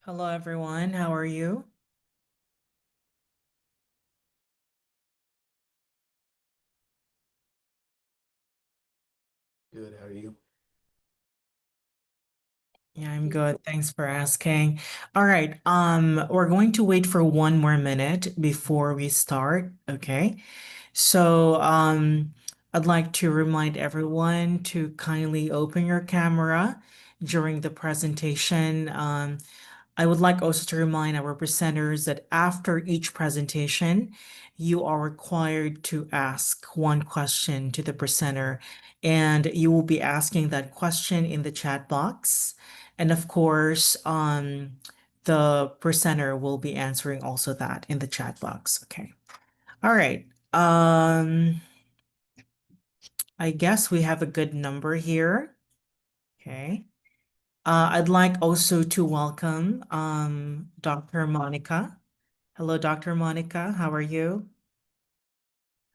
Hello, everyone. How are you? Good, how are you? Yeah, I'm good. Thanks for asking. All right. We're going to wait for one more minute before we start. Okay. So, I'd like to remind everyone to kindly open your camera during the presentation. I would like also to remind our presenters that after each presentation, you are required to ask one question to the presenter, and you will be asking that question in the chat box. And of course, the presenter will be answering also that in the chat box. Okay. All right. I guess we have a good number here. Okay. I'd like also to welcome Dr. Monica. Hello, Dr. Monica. How are you?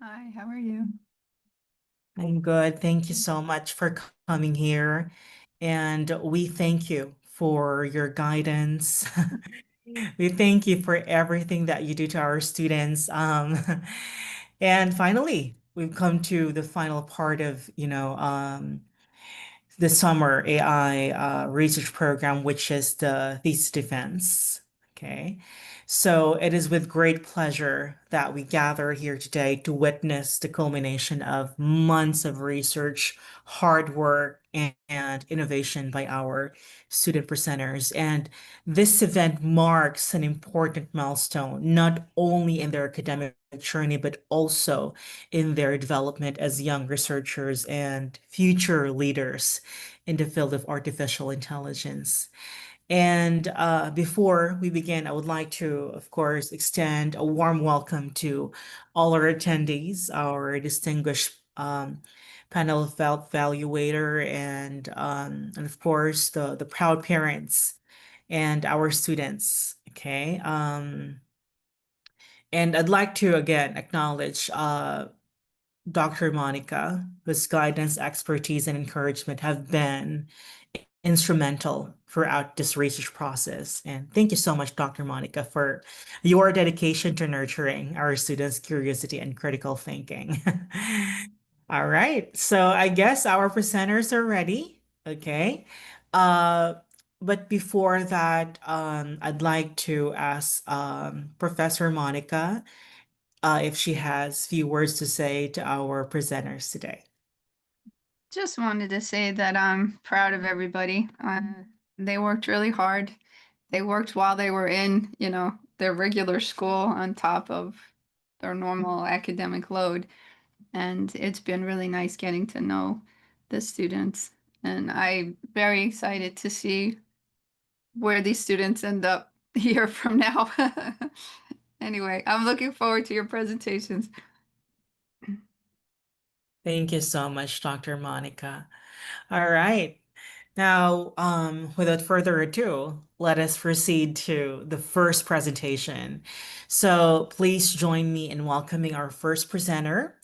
Hi, how are you? I'm good. Thank you so much for coming here. And we thank you for your guidance. We thank you for everything that you do to our students. And finally, we've come to the final part of, the summer AI research program, which is the thesis defense. Okay. So it is with great pleasure that we gather here today to witness the culmination of months of research, hard work, and innovation by our student presenters. And this event marks an important milestone, not only in their academic journey, but also in their development as young researchers and future leaders in the field of artificial intelligence. And before we begin, I would like to, of course, extend a warm welcome to all our attendees, our distinguished panel of evaluator, and of course, the proud parents and our students. Okay. And I'd like to again acknowledge Dr. Monica, whose guidance, expertise, and encouragement have been instrumental throughout this research process. And thank you so much, Dr. Monica, for your dedication to nurturing our students' curiosity and critical thinking. All right, so I guess our presenters are ready. Okay. Uh, but before that, I'd like to ask Professor Monica if she has few words to say to our presenters today. Just wanted to say that I'm proud of everybody. They worked really hard. They worked while they were in, their regular school on top of their normal academic load. And it's been really nice getting to know the students. And I'm very excited to see where these students end up a year from now. Anyway, I'm looking forward to your presentations. Thank you so much, Dr. Monica. All right. Now, without further ado, let us proceed to the first presentation. So please join me in welcoming our first presenter.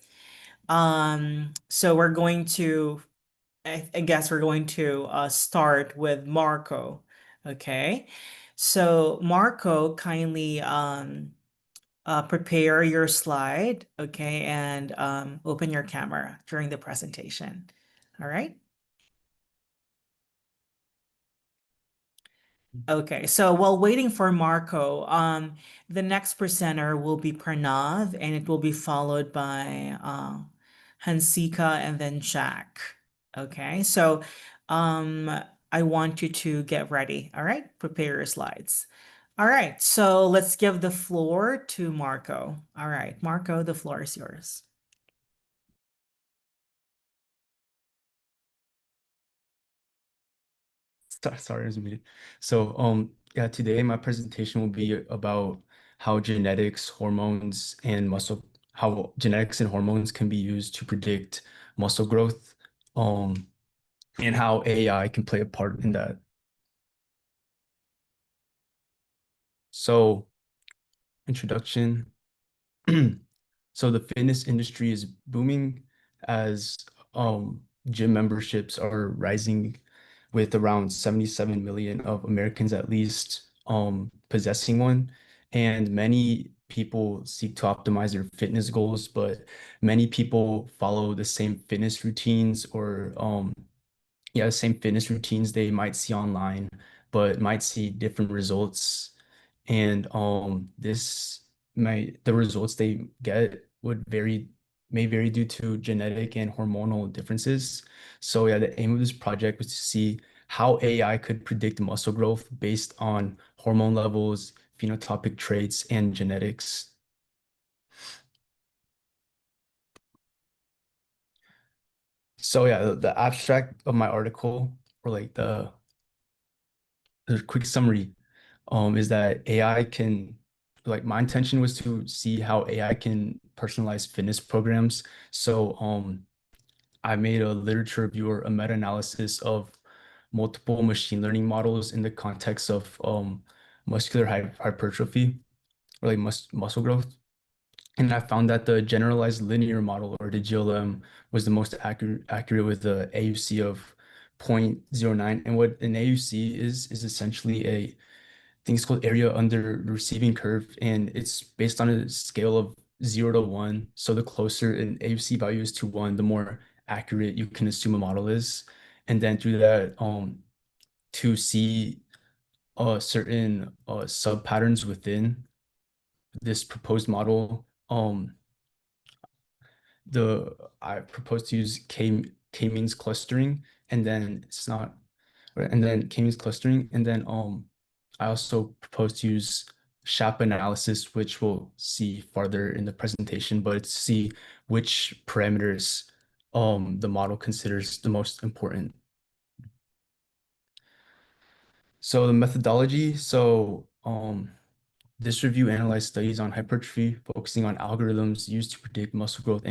So we're going to, I guess we're going to start with Marco. Okay. So Marco, kindly prepare your slide, okay, and open your camera during the presentation. All right. Okay, so while waiting for Marco, the next presenter will be Pranav, and it will be followed by Hansika and then Jack. Okay, so um, I want you to get ready. All right, prepare your slides. All right, so let's give the floor to Marco. All right, Marco, the floor is yours. Sorry, I was muted. Yeah, today my presentation will be about how how genetics and hormones can be used to predict muscle growth, um, and how AI can play a part in that. So, introduction. So the fitness industry is booming as gym memberships are rising with around 77 million of Americans at least possessing one. And many people seek to optimize their fitness goals, but many people follow the same fitness routines or yeah, the same fitness routines they might see online, but might see different results. And the results they get may vary due to genetic and hormonal differences. So yeah, the aim of this project was to see how AI could predict muscle growth based on hormone levels, phenotypic traits, and genetics. So yeah, the abstract of my article, or like the quick summary, is that AI can, like, my intention was to see how AI can personalize fitness programs. So I made a literature review or a meta-analysis of multiple machine learning models in the context of muscular hypertrophy, or like muscle growth. And I found that the generalized linear model, or the GLM, was the most accurate with the AUC of 0.09. And what an AUC is essentially a thing's called area under the receiving curve, and it's based on a scale of 0 to 1. So the closer an AUC value is to 1, the more accurate you can assume a model is. And then through that, to see certain sub patterns within this proposed model, the I propose to use k-means clustering, and then it's not, and then k-means clustering, and then I also propose to use SHAP analysis, which we'll see farther in the presentation, but it's to see which parameters the model considers the most important. So the methodology, this review analyzed studies on hypertrophy, focusing on algorithms used to predict muscle growth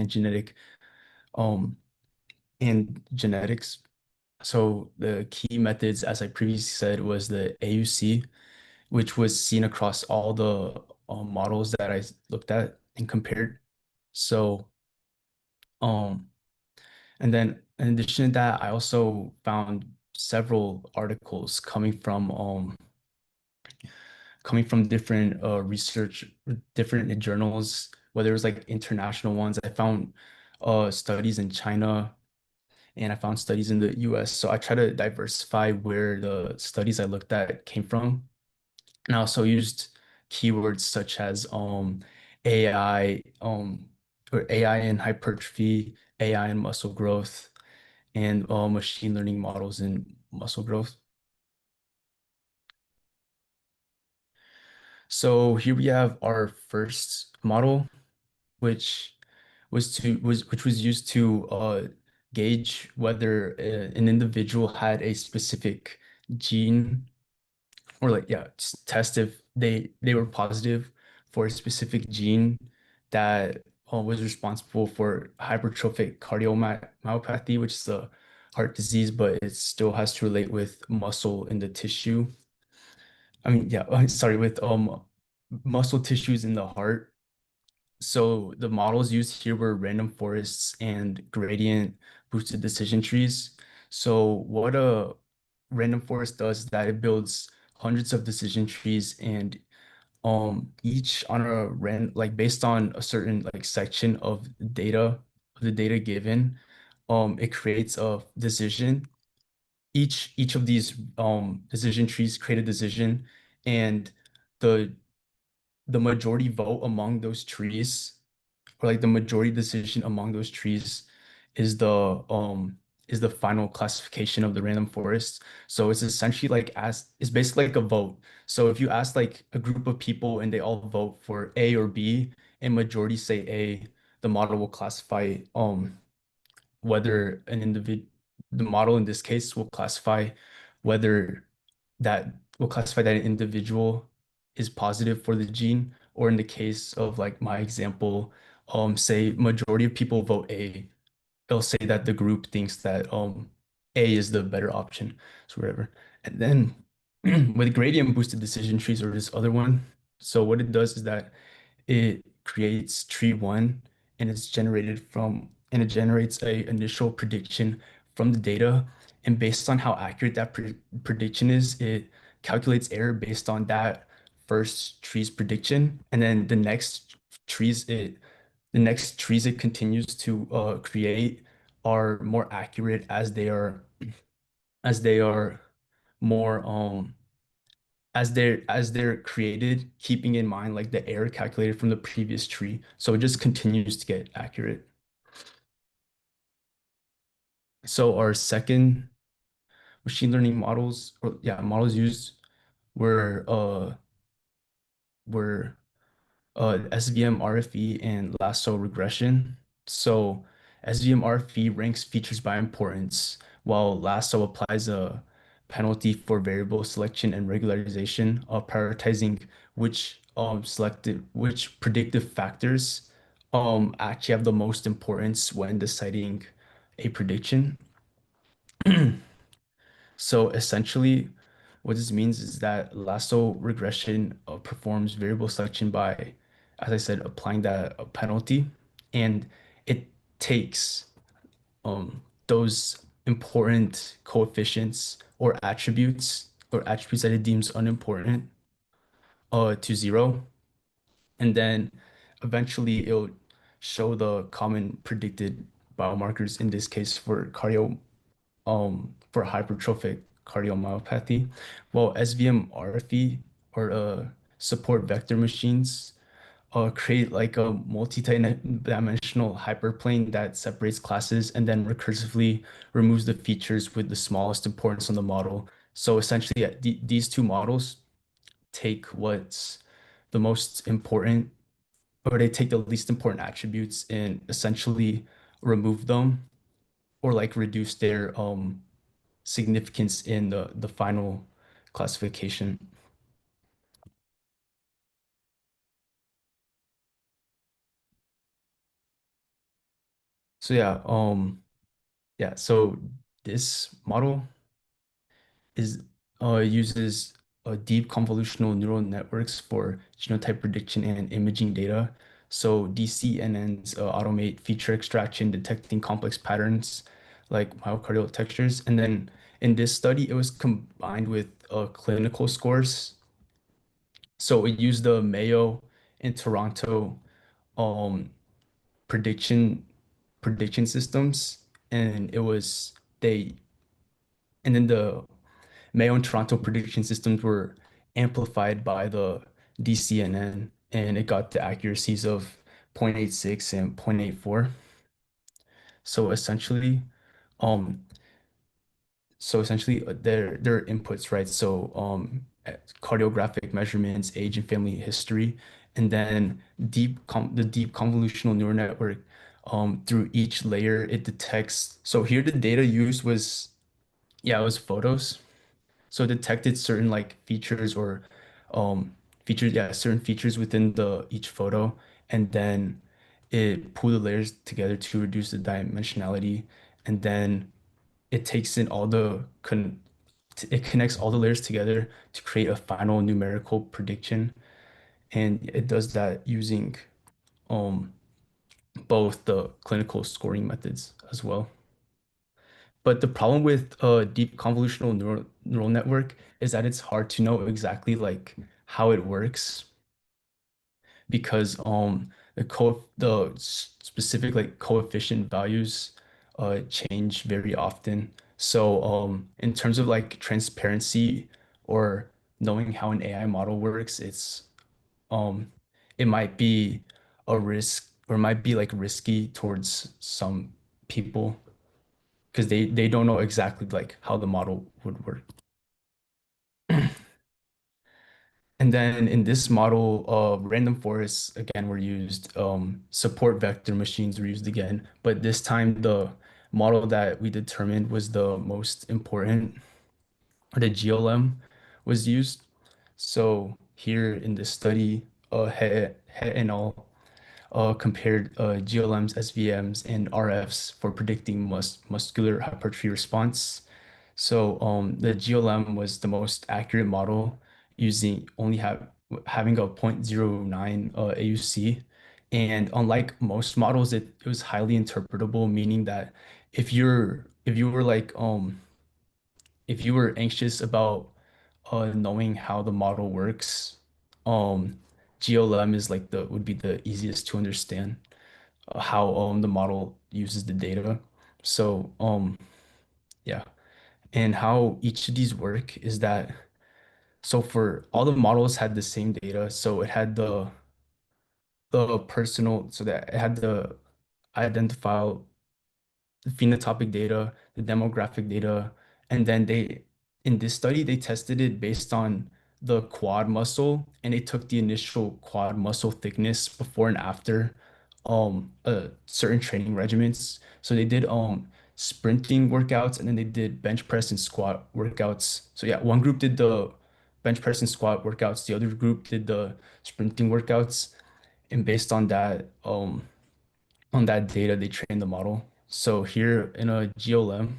um and genetics. So the key methods, as I previously said, was the AUC, which was seen across all the models that I looked at and compared. So, um, and then in addition to that, I also found several articles coming from different research, different journals, whether it was like international ones. I found studies in China, and I found studies in the US. So I try to diversify where the studies I looked at came from. And I also used keywords such as AI, or AI and hypertrophy, AI and muscle growth, and machine learning models in muscle growth. So here we have our first model, which which was used to gauge whether an individual had a specific gene, or like, yeah, test if they were positive for a specific gene that was responsible for hypertrophic cardiomyopathy, which is a heart disease, but it still has to relate with muscle in the tissue. I mean, yeah, sorry, with muscle tissues in the heart. So the models used here were random forests and gradient boosted decision trees. So what a random forest does is that it builds hundreds of decision trees, and each on a like based on a certain like section of the data given, it creates a decision. Each of these decision trees create a decision, and the the majority vote among those trees, or like the majority decision among those trees, is the final classification of the random forest. So it's essentially like, as it's basically like a vote. So if you ask like a group of people and they all vote for A or B, and majority say A, the model will classify whether an individual the model in this case will classify whether that that an individual is positive for the gene, or in the case of like my example, say majority of people vote A, it'll say that the group thinks that A is the better option, so whatever. And then with gradient boosted decision trees, or this other one, so what it does is that it creates tree one, and it generates a initial prediction from the data, and based on how accurate that prediction is, it calculates error based on that first tree's prediction, and then the next trees it continues to create are more accurate as they are more as they're created, keeping in mind like the error calculated from the previous tree. So it just continues to get accurate. So our second machine learning models, or yeah, models used were uh were SVM RFE and lasso regression. So SVM RFE ranks features by importance, while lasso applies a penalty for variable selection and regularization, prioritizing which predictive factors actually have the most importance when deciding a prediction. So essentially, what this means is that lasso regression performs variable selection by, as I said, applying that penalty, and it takes those important coefficients or attributes that it deems unimportant to zero, and then eventually it'll show the common predicted biomarkers in this case for hypertrophic cardiomyopathy, while SVM RFE or support vector machines create like a multi-dimensional hyperplane that separates classes and then recursively removes the features with the smallest importance on the model. So essentially, these two models take what's the most important, or they take the least important attributes and essentially remove them or like reduce their significance in the final classification. So so this model is uses deep convolutional neural networks for genotype prediction and imaging data. So DCNNs automate feature extraction, detecting complex patterns like myocardial textures. And then in this study, it was combined with clinical scores. So it used the Mayo and Toronto um, prediction prediction systems, and they and then the Mayo and Toronto prediction systems were amplified by the DCNN, and it got the accuracies of 0.86 and 0.84. So essentially, um, their inputs, right? So cardiographic measurements, age and family history, and then the deep convolutional neural network through each layer it detects. So here the data used was, yeah, it was photos. So it detected certain like features or certain features within the each photo, and then it pulled the layers together to reduce the dimensionality, and then it takes in all the con it connects all the layers together to create a final numerical prediction, and it does that using um both the clinical scoring methods as well. But the problem with a deep convolutional neural network is that it's hard to know exactly like how it works because specific like coefficient values change very often. So in terms of like transparency or knowing how an AI model works, um it might be a risk, or might be like risky towards some people because they don't know exactly like how the model would work. And then in this model, random forests again were used. Support vector machines were used again, but this time the model that we determined was the most important, or the GLM, was used. So here in this study, Het and al. Compared GLMs, SVMs, and RFs for predicting muscular hypertrophy response. So the GLM was the most accurate model, using only having a zero point zero 0.09 AUC. And unlike most models, it was highly interpretable, meaning that if you were like if you were anxious about knowing how the model works, um, GLM is like the would be the easiest to understand how the model uses the data. So yeah, and how each of these work is that so for all the models had the same data, so it had the personal so that it had the identifiable the phenotypic data, the demographic data, and then in this study, they tested it based on the quad muscle, and they took the initial quad muscle thickness before and after certain training regimens. So they did sprinting workouts, and then they did bench press and squat workouts. So yeah, one group did the bench press and squat workouts, the other group did the sprinting workouts, and based on that data, they train the model. So here in a GLM,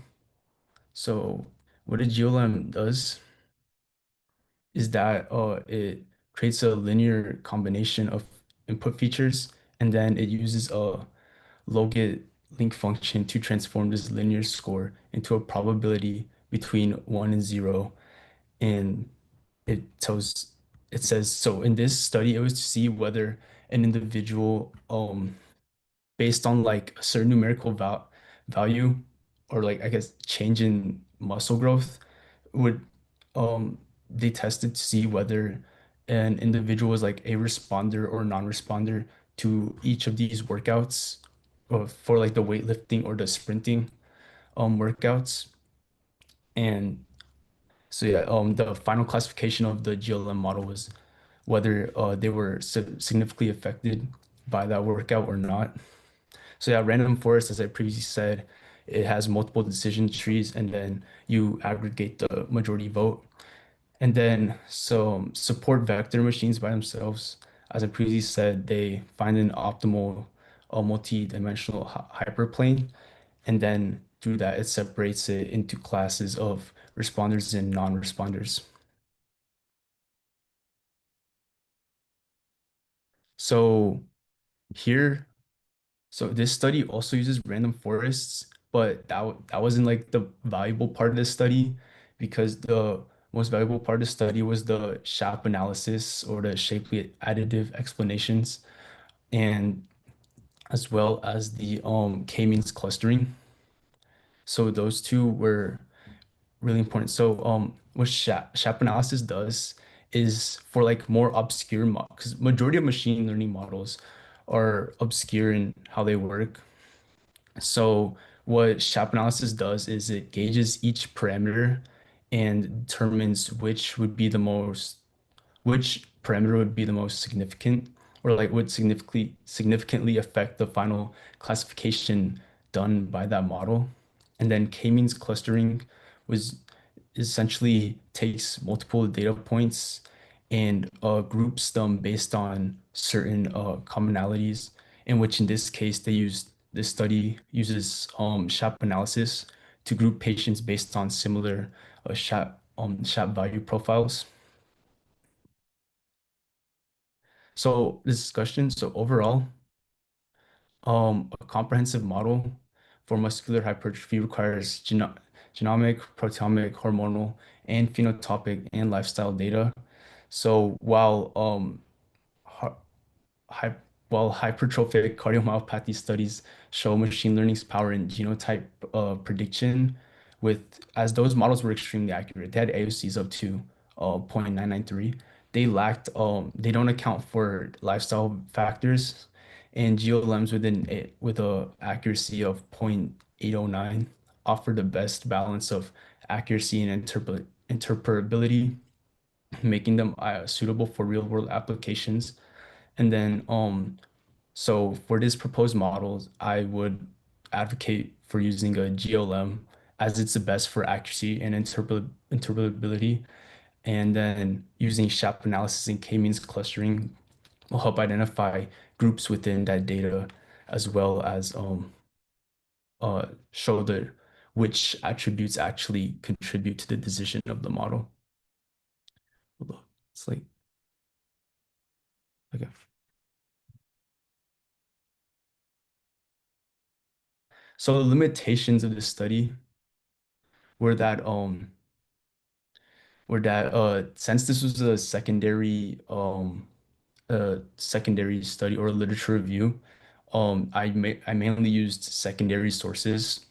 so what a GLM does is that it creates a linear combination of input features, and then it uses a logit link function to transform this linear score into a probability between 1 and 0. And it tells it says so in this study, it was to see whether an individual based on like a certain numerical value or like I guess change in muscle growth would they tested to see whether an individual was like a responder or non-responder to each of these workouts for like the weightlifting or the sprinting workouts. And so yeah, the final classification of the GLM model was whether they were significantly affected by that workout or not. So yeah, random forest, as I previously said, it has multiple decision trees, and then you aggregate the majority vote. And then so support vector machines by themselves, as I previously said, they find an optimal multi-dimensional hyperplane, and then through that it separates it into classes of responders and non-responders. So here So this study also uses random forests, but that wasn't like the valuable part of this study because the most valuable part of the study was the SHAP analysis or the shapely additive explanations, and as well as the k-means clustering. So those two were really important. So what SHAP analysis does is for like more obscure because majority of machine learning models are obscure in how they work. So what SHAP analysis does is it gauges each parameter and determines which parameter would be the most significant or like would significantly affect the final classification done by that model. And then k-means clustering was essentially takes multiple data points and groups them based on certain commonalities, in which in this case this study uses SHAP analysis to group patients based on similar SHAP value profiles. So this discussion, so overall, a comprehensive model for muscular hypertrophy requires genomic, proteomic, hormonal, and phenotypic and lifestyle data. So hy- hy- while hypertrophic cardiomyopathy studies show machine learning's power in genotype prediction, with as those models were extremely accurate, they had AUCs up to 0.993. They don't account for lifestyle factors, and GLMs with a accuracy of 0.809 offer the best balance of accuracy and interpretability, making them suitable for real world applications. And then so for this proposed model, I would advocate for using a GLM as it's the best for accuracy and interpretability. And then using SHAP analysis and k-means clustering will help identify groups within that data as well as show which attributes actually contribute to the decision of the model. Hold on. It's like okay. So the limitations of this study were that were that since this was a secondary study or literature review, I mainly used secondary sources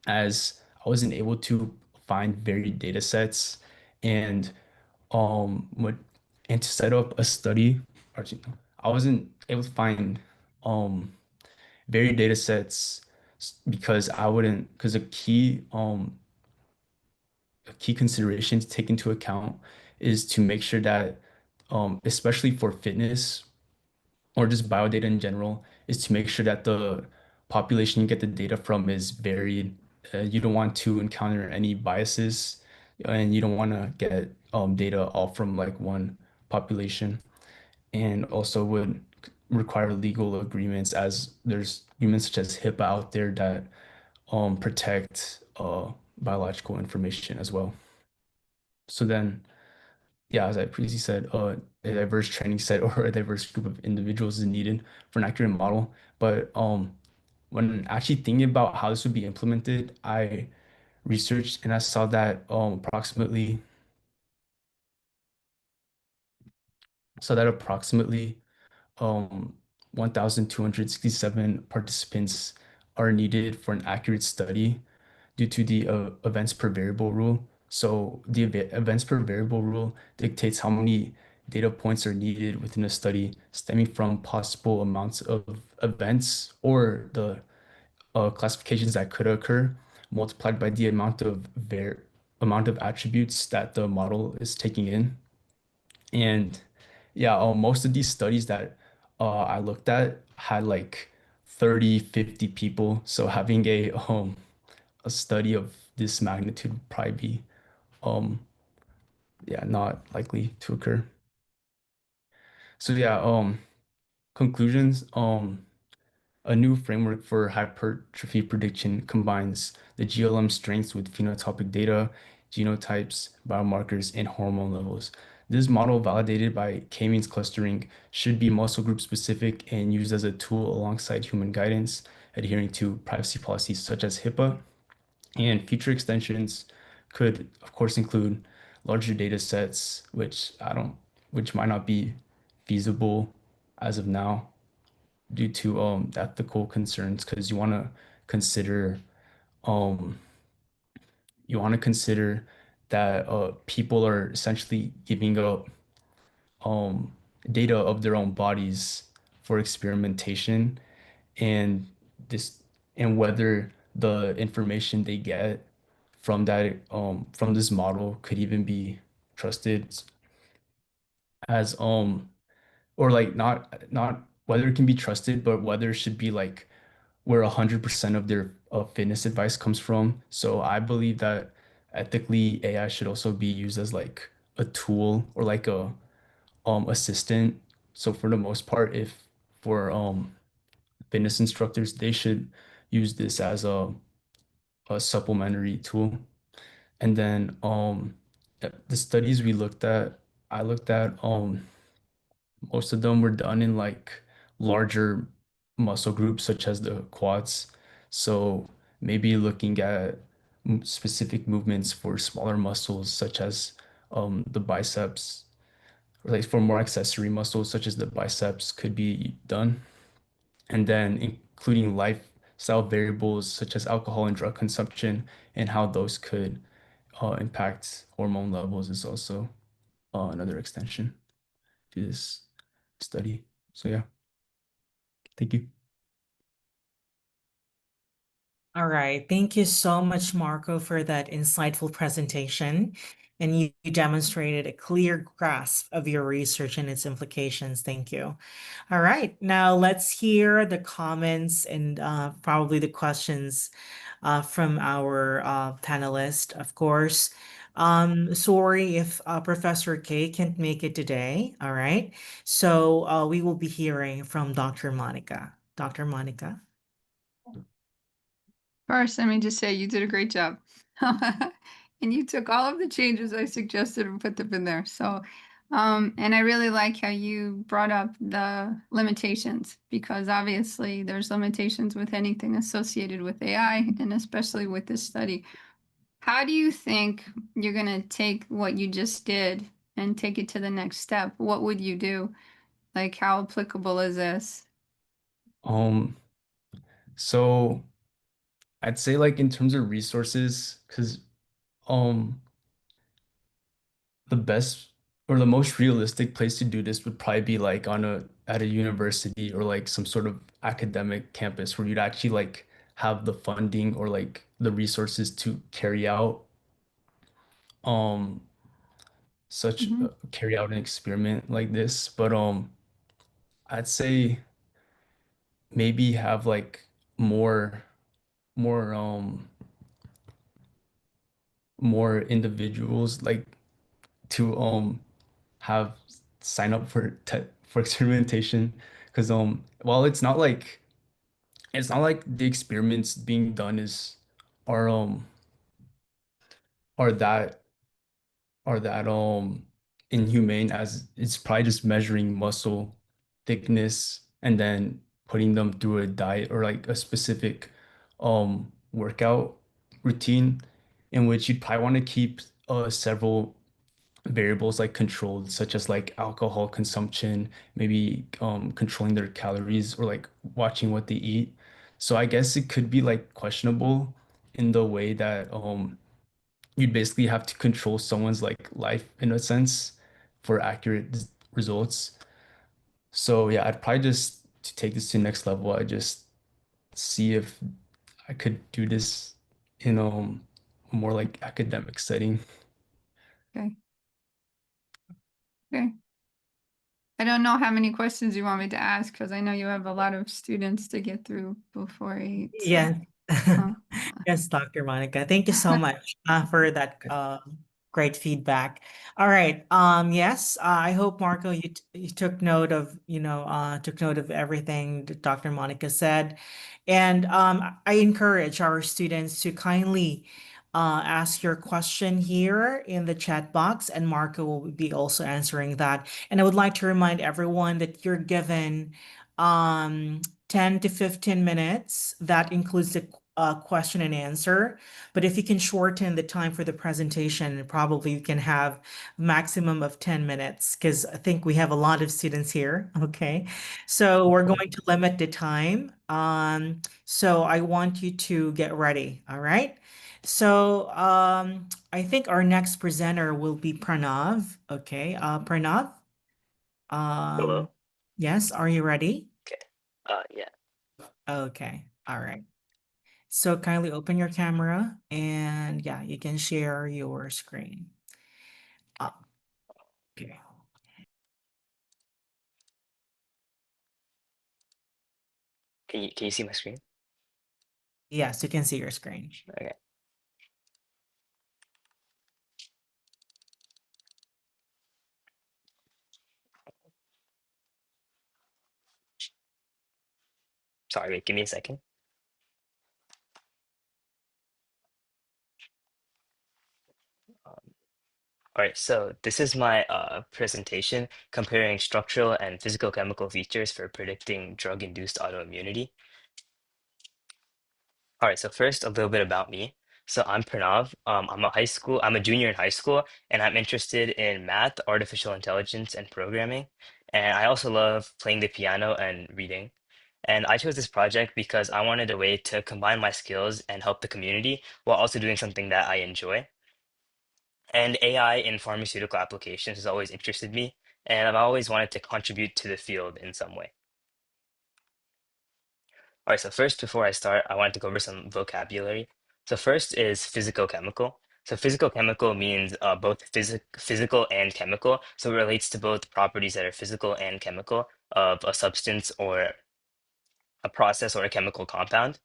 as I wasn't able to find varied data sets and what and to set up a study I wasn't able to find um varied data sets because I wouldn't because a key consideration to take into account is to make sure that especially for fitness or just biodata in general, is to make sure that the population you get the data from is varied. You don't want to encounter any biases, and you don't want to get data all from like one population, and also would require legal agreements as there's agreements such as HIPAA out there that protect biological information as well. So then yeah, as I previously said, a diverse training set or a diverse group of individuals is needed for an accurate model. But when actually thinking about how this would be implemented, I researched and I saw that approximately um, 1,267 participants are needed for an accurate study due to the events per variable rule. So the events per variable rule dictates how many data points are needed within a study stemming from possible amounts of events or the classifications that could occur multiplied by the amount of attributes that the model is taking in. And yeah, most of these studies that I looked at had like 30, 50 people. So having a study of this magnitude would probably be um yeah, not likely to occur. So yeah, conclusions. A new framework for hypertrophy prediction combines the GLM strengths with phenotypic data, genotypes, biomarkers, and hormone levels. This model, validated by k-means clustering, should be muscle group specific and used as a tool alongside human guidance, adhering to privacy policies such as HIPAA. And future extensions could, of course, include larger data sets, which might not be feasible as of now due to ethical concerns, because um you want to consider that people are essentially giving up um data of their own bodies for experimentation and this and whether the information they get from this model could even be trusted as or like not whether it can be trusted, but whether it should be like where 100% of their fitness advice comes from. So I believe that ethically AI should also be used as like a tool or like a assistant. So for the most part, if for fitness instructors, they should use this as a supplementary tool. And then the studies I looked at most of them were done in like larger muscle groups such as the quads. So maybe looking at specific movements for smaller muscles such as the biceps, or like for more accessory muscles such as the biceps could be done. And then including lifestyle variables such as alcohol and drug consumption and how those could impact hormone levels is also another extension to this study. So yeah, thank you. All right. Thank you so much, Marco, for that insightful presentation. And you demonstrated a clear grasp of your research and its implications. Thank you. All right. Now let's hear the comments and probably the questions from our panelist, of course. Sorry if Professor K can't make it today. All right. So we will be hearing from Dr. Monica. Dr. Monica. First, let me just say you did a great job. And you took all of the changes I suggested and put them in there. So, and I really like how you brought up the limitations because obviously there's limitations with anything associated with AI and especially with this study. How do you think you're gonna take what you just did and take it to the next step? What would you do? Like, how applicable is this? Um, so I'd say like in terms of resources, because um the best or the most realistic place to do this would probably be like on a at a university or like some sort of academic campus where you'd actually like have the funding or like the resources to um Hmm. carry out an experiment like this. But I'd say maybe have like more more more individuals like to have sign up for for experimentation because while it's not like the experiments being done is are um are that are that inhumane, as it's probably just measuring muscle thickness and then putting them through a diet or like a specific workout routine in which you'd probably want to keep several variables like controlled, such as like alcohol consumption, maybe controlling their calories or like watching what they eat. So I guess it could be like questionable in the way that you'd basically have to control someone's like life in a sense for accurate results. So yeah, I'd probably just to take this to the next level, I just see if I could do this in a more like academic setting. Okay. Okay. I don't know how many questions you want me to ask because I know you have a lot of students to get through before 8. So, Yes. uh, Yes, Dr. Monica. Thank you so much for that Okay. great feedback. All right. Yes, I hope Marco you took note of, took note of everything that Dr. Monica said. And I encourage our students to kindly ask your question here in the chat box, and Marco will be also answering that. And I would like to remind everyone that you're given 10 to 15 minutes. That includes the question and answer. But if you can shorten the time for the presentation, probably you can have maximum of 10 minutes because I think we have a lot of students here. Okay. So we're Okay. going to limit the time. So I want you to get ready. All right. So I think our next presenter will be Pranav. Okay. Pranav. Um, Hello? yes. Are you ready? Okay. Yeah. Okay. All right. So kindly open your camera and yeah, you can share your screen. Uh, Okay. Can you see my screen? Yes, you can see your screen. Okay. Sorry, wait, give me a second. Um, all right, so this is my presentation comparing structural and physical chemical features for predicting drug-induced autoimmunity. All right, so first a little bit about me. So I'm Pranav. I'm a junior in high school, and I'm interested in math, artificial intelligence, and programming. And I also love playing the piano and reading. And I chose this project because I wanted a way to combine my skills and help the community while also doing something that I enjoy. And AI in pharmaceutical applications has always interested me, and I've always wanted to contribute to the field in some way. All right, so first, before I start, I wanted to go over some vocabulary. So first is physicochemical. So physicochemical means both physical and chemical. So it relates to both properties that are physical and chemical of a substance or a process or a chemical compound.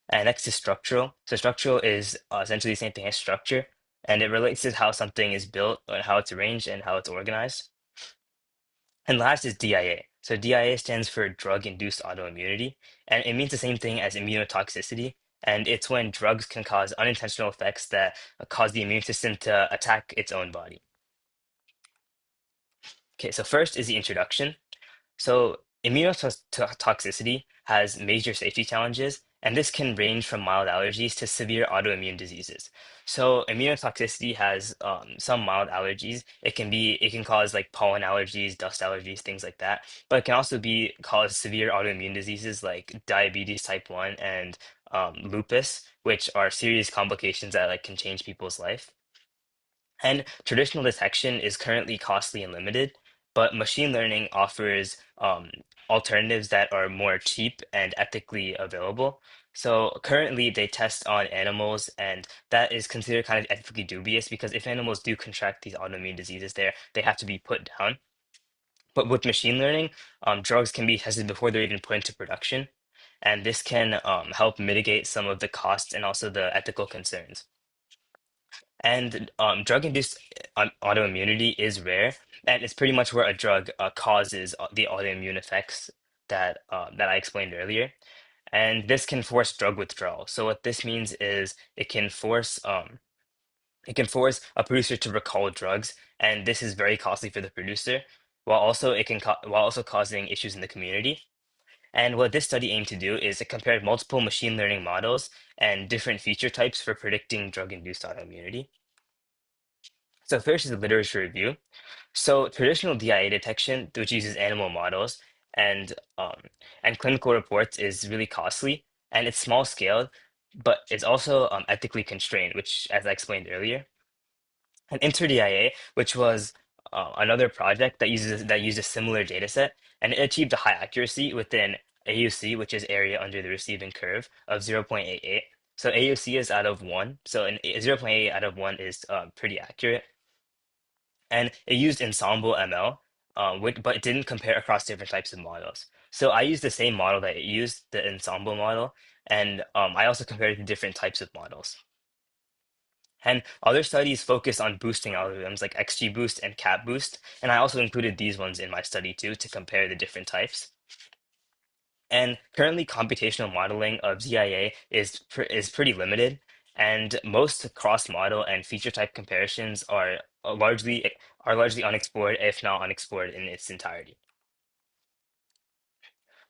And next is structural. So structural is essentially the same thing as structure, and it relates to how something is built and how it's arranged and how it's organized. And last is DIA. So DIA stands for drug-induced autoimmunity, and it means the same thing as immunotoxicity. And it's when drugs can cause unintentional effects that cause the immune system to attack its own body. Okay, so first is the introduction. So immunotoxicity has major safety challenges, And this can range from mild allergies to severe autoimmune diseases. So immunotoxicity has some mild allergies. It can cause like pollen allergies, dust allergies, things like that. But it can also be cause severe autoimmune diseases like diabetes type 1 and lupus, which are serious complications that like can change people's life. And traditional detection is currently costly and limited, but machine learning offers alternatives that are more cheap and ethically available. So currently they test on animals, and that is considered kind of ethically dubious because if animals do contract these autoimmune diseases there, they have to be put down. But with machine learning, drugs can be tested before they're even put into production, and this can help mitigate some of the costs and also the ethical concerns. And drug-induced autoimmunity is rare, and it's pretty much where a drug causes the autoimmune effects that I explained earlier. And this can force drug withdrawal. So what this means is it can force a producer to recall drugs, and this is very costly for the producer, while also causing issues in the community. And what this study aimed to do is it compared multiple machine learning models and different feature types for predicting drug-induced autoimmunity. So first is the literature review. So traditional DIA detection, which uses animal models and um, and clinical reports, is really costly and it's small scale, but it's also ethically constrained, which, as I explained earlier, and InterDIA, which was another project that used a similar data set, and it achieved a high accuracy within AUC, which is area under the receiving curve, of 0.88. So AUC is out of 1, so 0.88 out of 1 is pretty accurate. And it used ensemble ML, but it didn't compare across different types of models. So I used the same model that it used, the ensemble model, and I also compared it to different types of models. And other studies focus on boosting algorithms like XGBoost and CapBoost, and I also included these ones in my study too to compare the different types. And currently, computational modeling of ZIA is pretty limited, and most cross-model and feature type comparisons are largely unexplored, if not unexplored in its entirety.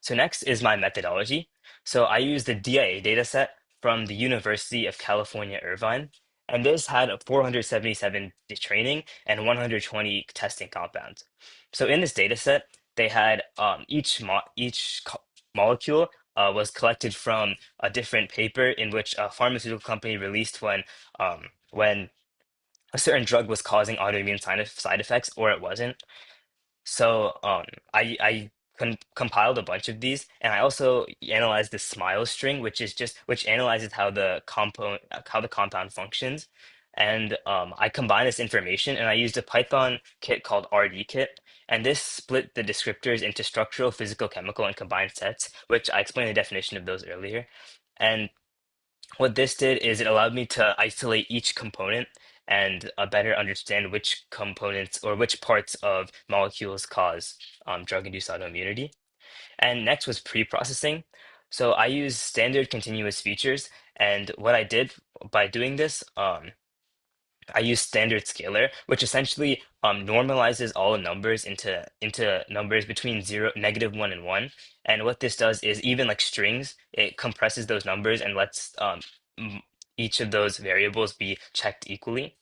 So next is my methodology. So I use the DIA dataset from the University of California, Irvine, and this had a 477 training and 120 testing compounds. So in this dataset, they had molecule was collected from a different paper in which a pharmaceutical company released when a certain drug was causing autoimmune side effects or it wasn't. So I compiled a bunch of these, and I also analyzed the SMILE string, which analyzes how the compound functions. And I combined this information, and I used a Python kit called RDKit, and this split the descriptors into structural, physical, chemical, and combined sets, which I explained the definition of those earlier. And what this did is it allowed me to isolate each component and better understand which components or which parts of molecules cause drug-induced autoimmunity. And next was pre-processing. So I used standard continuous features, and what I did by doing this, I use standard scalar, which essentially normalizes all numbers into numbers between -1, and 1. And what this does is even like strings, it compresses those numbers and lets m- each of those variables be checked equally.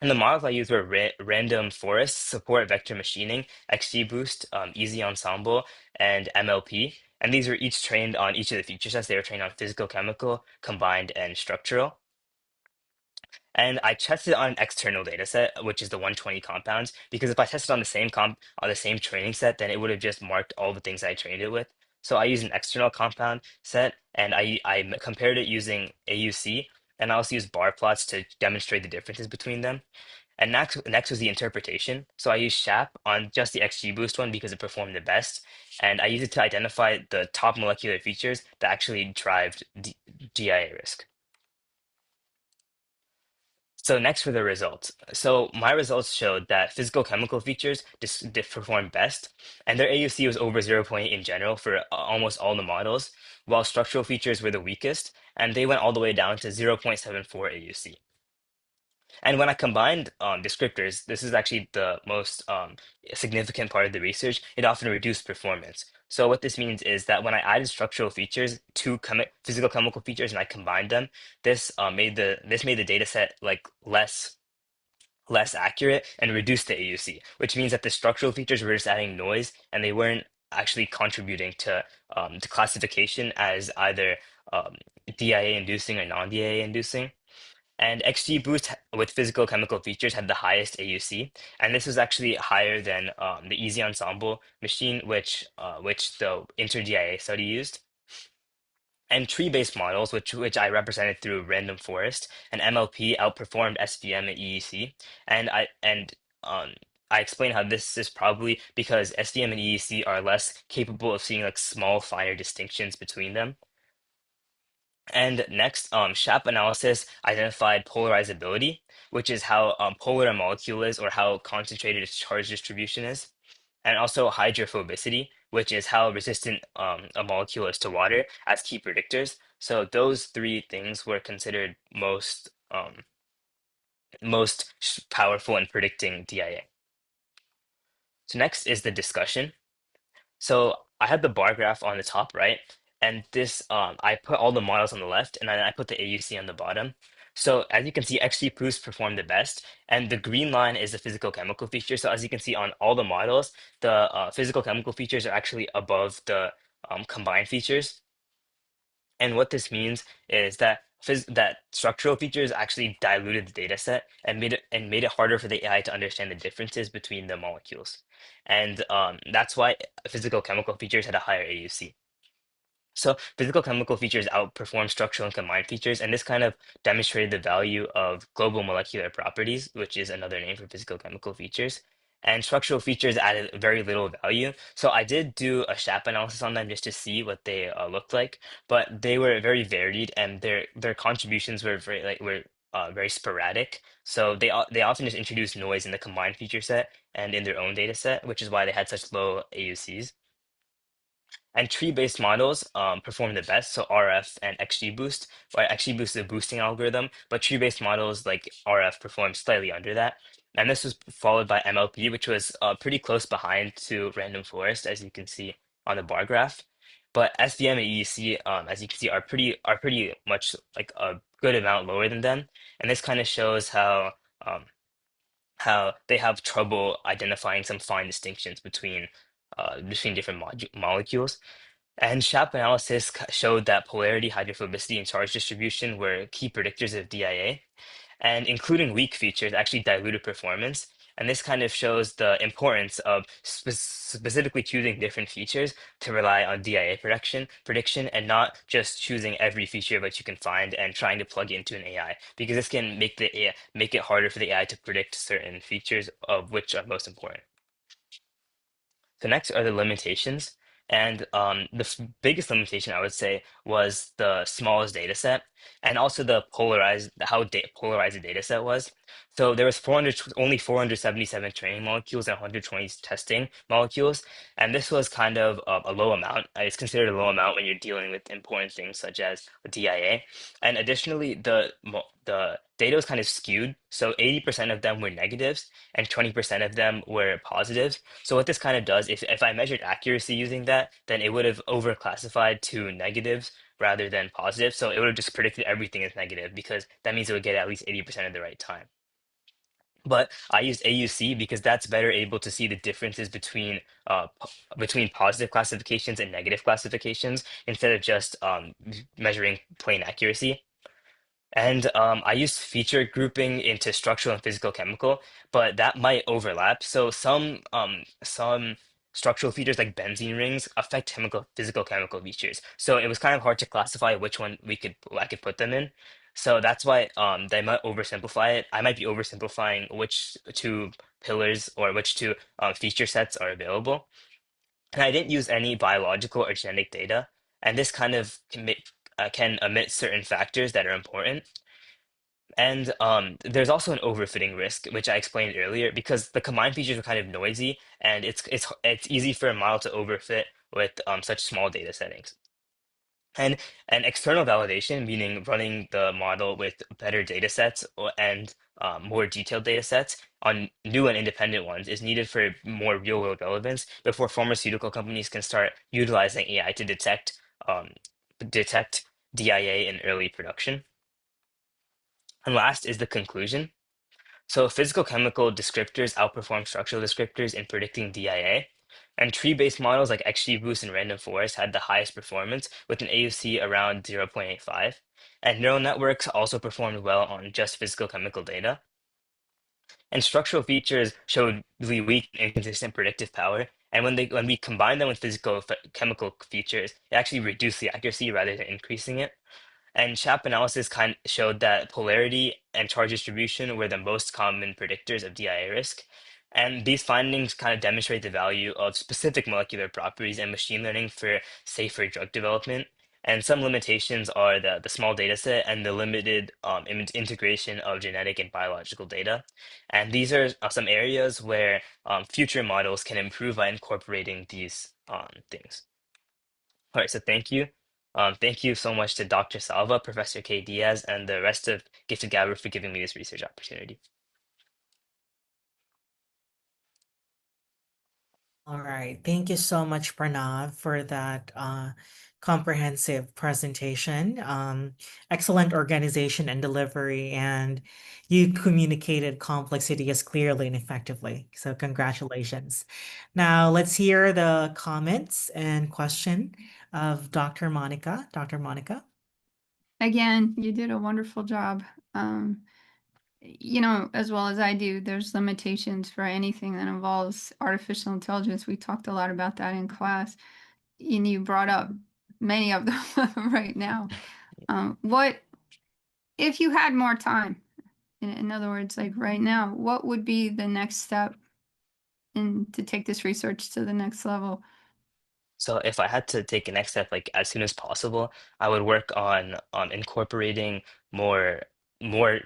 And the models I used were random forests, support vector machining, XGBoost, Easy Ensemble, and MLP. And these were each trained on each of the feature sets. They were trained on physical, chemical, combined, and structural. And I tested on an external data set, which is the 120 compounds, because if I tested on the same training set, then it would have just marked all the things I trained it with. So I used an external compound set, and compared it using AUC, and I also used bar plots to demonstrate the differences between them. And next was the interpretation. So I used SHAP on just the XGBoost one because it performed the best, and I used it to identify the top molecular features that actually drive GIA risk. So next for the results. So my results showed that physical chemical features performed best, and their AUC was over 0.8 in general for almost all the models, while structural features were the weakest, and they went all the way down to 0.74 AUC. And when I combined descriptors, this is actually the most significant part of the research. It often reduced performance. So what this means is that when I added structural features to physical chemical features and I combined them, this made the data set like less accurate and reduced the AUC, which means that the structural features were just adding noise and they weren't actually contributing to classification as either DIA inducing or non-DIA inducing. And XGBoost with physical chemical features had the highest AUC, and this was actually higher than the Easy Ensemble machine, which the InterDIA study used. And tree-based models, which I represented through random forest, and MLP outperformed SVM and EEC. And I explained how this is probably because SVM and EEC are less capable of seeing like small, finer distinctions between them. And next, SHAP analysis identified polarizability, which is how polar a molecule is or how concentrated its charge distribution is. And also hydrophobicity, which is how resistant a molecule is to water as key predictors. So those three things were considered most powerful in predicting DIA. So next is the discussion. So I had the bar graph on the top right, and this I put all the models on the left, and then I put the AUC on the bottom. So as you can see, XGBoost performed the best, and the green line is the physical chemical feature. So as you can see on all the models, the physical chemical features are actually above the combined features. And what this means is that that structural features actually diluted the data set and made it harder for the AI to understand the differences between the molecules. And that's why physical chemical features had a higher AUC. So physical chemical features outperform structural and combined features, and this kind of demonstrated the value of global molecular properties, which is another name for physical chemical features. And structural features added very little value. So I did do a SHAP analysis on them just to see what they looked like, but they were very varied, and their contributions were very sporadic. So they often just introduced noise in the combined feature set and in their own data set, which is why they had such low AUCs. And tree-based models perform the best, so RF and XGBoost. Or XGBoost is a boosting algorithm, but tree-based models like RF perform slightly under that. And this was followed by MLP, which was pretty close behind to random forest, as you can see on the bar graph. But SVM and EEC, as you can see, are pretty much like a good amount lower than them. And this kind of shows um, how they have trouble identifying some fine distinctions between different molecules. And SHAP analysis showed that polarity, hydrophobicity, and charge distribution were key predictors of DIA, and including weak features actually diluted performance. And this kind of shows the importance of specifically choosing different features to rely on DIA prediction and not just choosing every feature that you can find and trying to plug it into an AI, because this can make it harder for the AI to predict certain features of which are most important. So next are the limitations. And the biggest limitation I would say was the smallest data set and also the polarized the data set was. So there was only 477 training molecules and 120 testing molecules. And this was kind of a low amount. It's considered a low amount when you're dealing with important things such as DIA. And additionally, the data was kind of skewed. So 80% of them were negatives and 20% of them were positives. So what this kind of does, if I measured accuracy using that, then it would have overclassified to negatives rather than positive. So it would have just predicted everything as negative because that means it would get at least 80% of the right time. But I used AUC because that's better able to see the differences between positive classifications and negative classifications instead of just measuring plain accuracy. And I use feature grouping into structural and physical chemical, but that might overlap. So some structural features like benzene rings affect physical chemical features. So it was kind of hard to classify which one I could put them in. So that's why they might oversimplify it. I might be oversimplifying which two pillars or which two feature sets are available. And I didn't use any biological or genetic data, and this kind of can omit certain factors that are important. And there's also an overfitting risk, which I explained earlier, because the combined features are kind of noisy, and it's easy for a model to overfit with such small data settings. And an external validation, meaning running the model with better data sets and more detailed data sets on new and independent ones, is needed for more real-world relevance before pharmaceutical companies can start utilizing AI to um, detect DIA in early production. And last is the conclusion. So physical chemical descriptors outperform structural descriptors in predicting DIA. And tree-based models like XGBoost and Random Forest had the highest performance with an AUC around 0.85. And neural networks also performed well on just physical chemical data. And structural features showed really weak and inconsistent predictive power. And when we combine them with chemical features, it actually reduced the accuracy rather than increasing it. And SHAP analysis kind of showed that polarity and charge distribution were the most common predictors of DIA risk. And these findings kind of demonstrate the value of specific molecular properties and machine learning for safer drug development. And some limitations are the small data set and the limited integration of genetic and biological data. And these are some areas where future models can improve by incorporating these things. All right, so thank you. Thank you so much to Dr. Salva, Professor K. Diaz, and the rest of Gifted Gabber for giving me this research opportunity. All right. Thank you so much, Pranav, for that comprehensive presentation. Excellent organization and delivery, and you communicated complexities clearly and effectively. So congratulations. Now let's hear the comments and question of Dr. Monica. Dr. Monica. Again, you did a wonderful job. As well as I do, there's limitations for anything that involves artificial intelligence. We talked a lot about that in class, and you brought up many of them right now. What if you had more time? In other words, like right now, what would be the next step to take this research to the next level? So if I had to take a next step, like as soon as possible, I would work on incorporating more more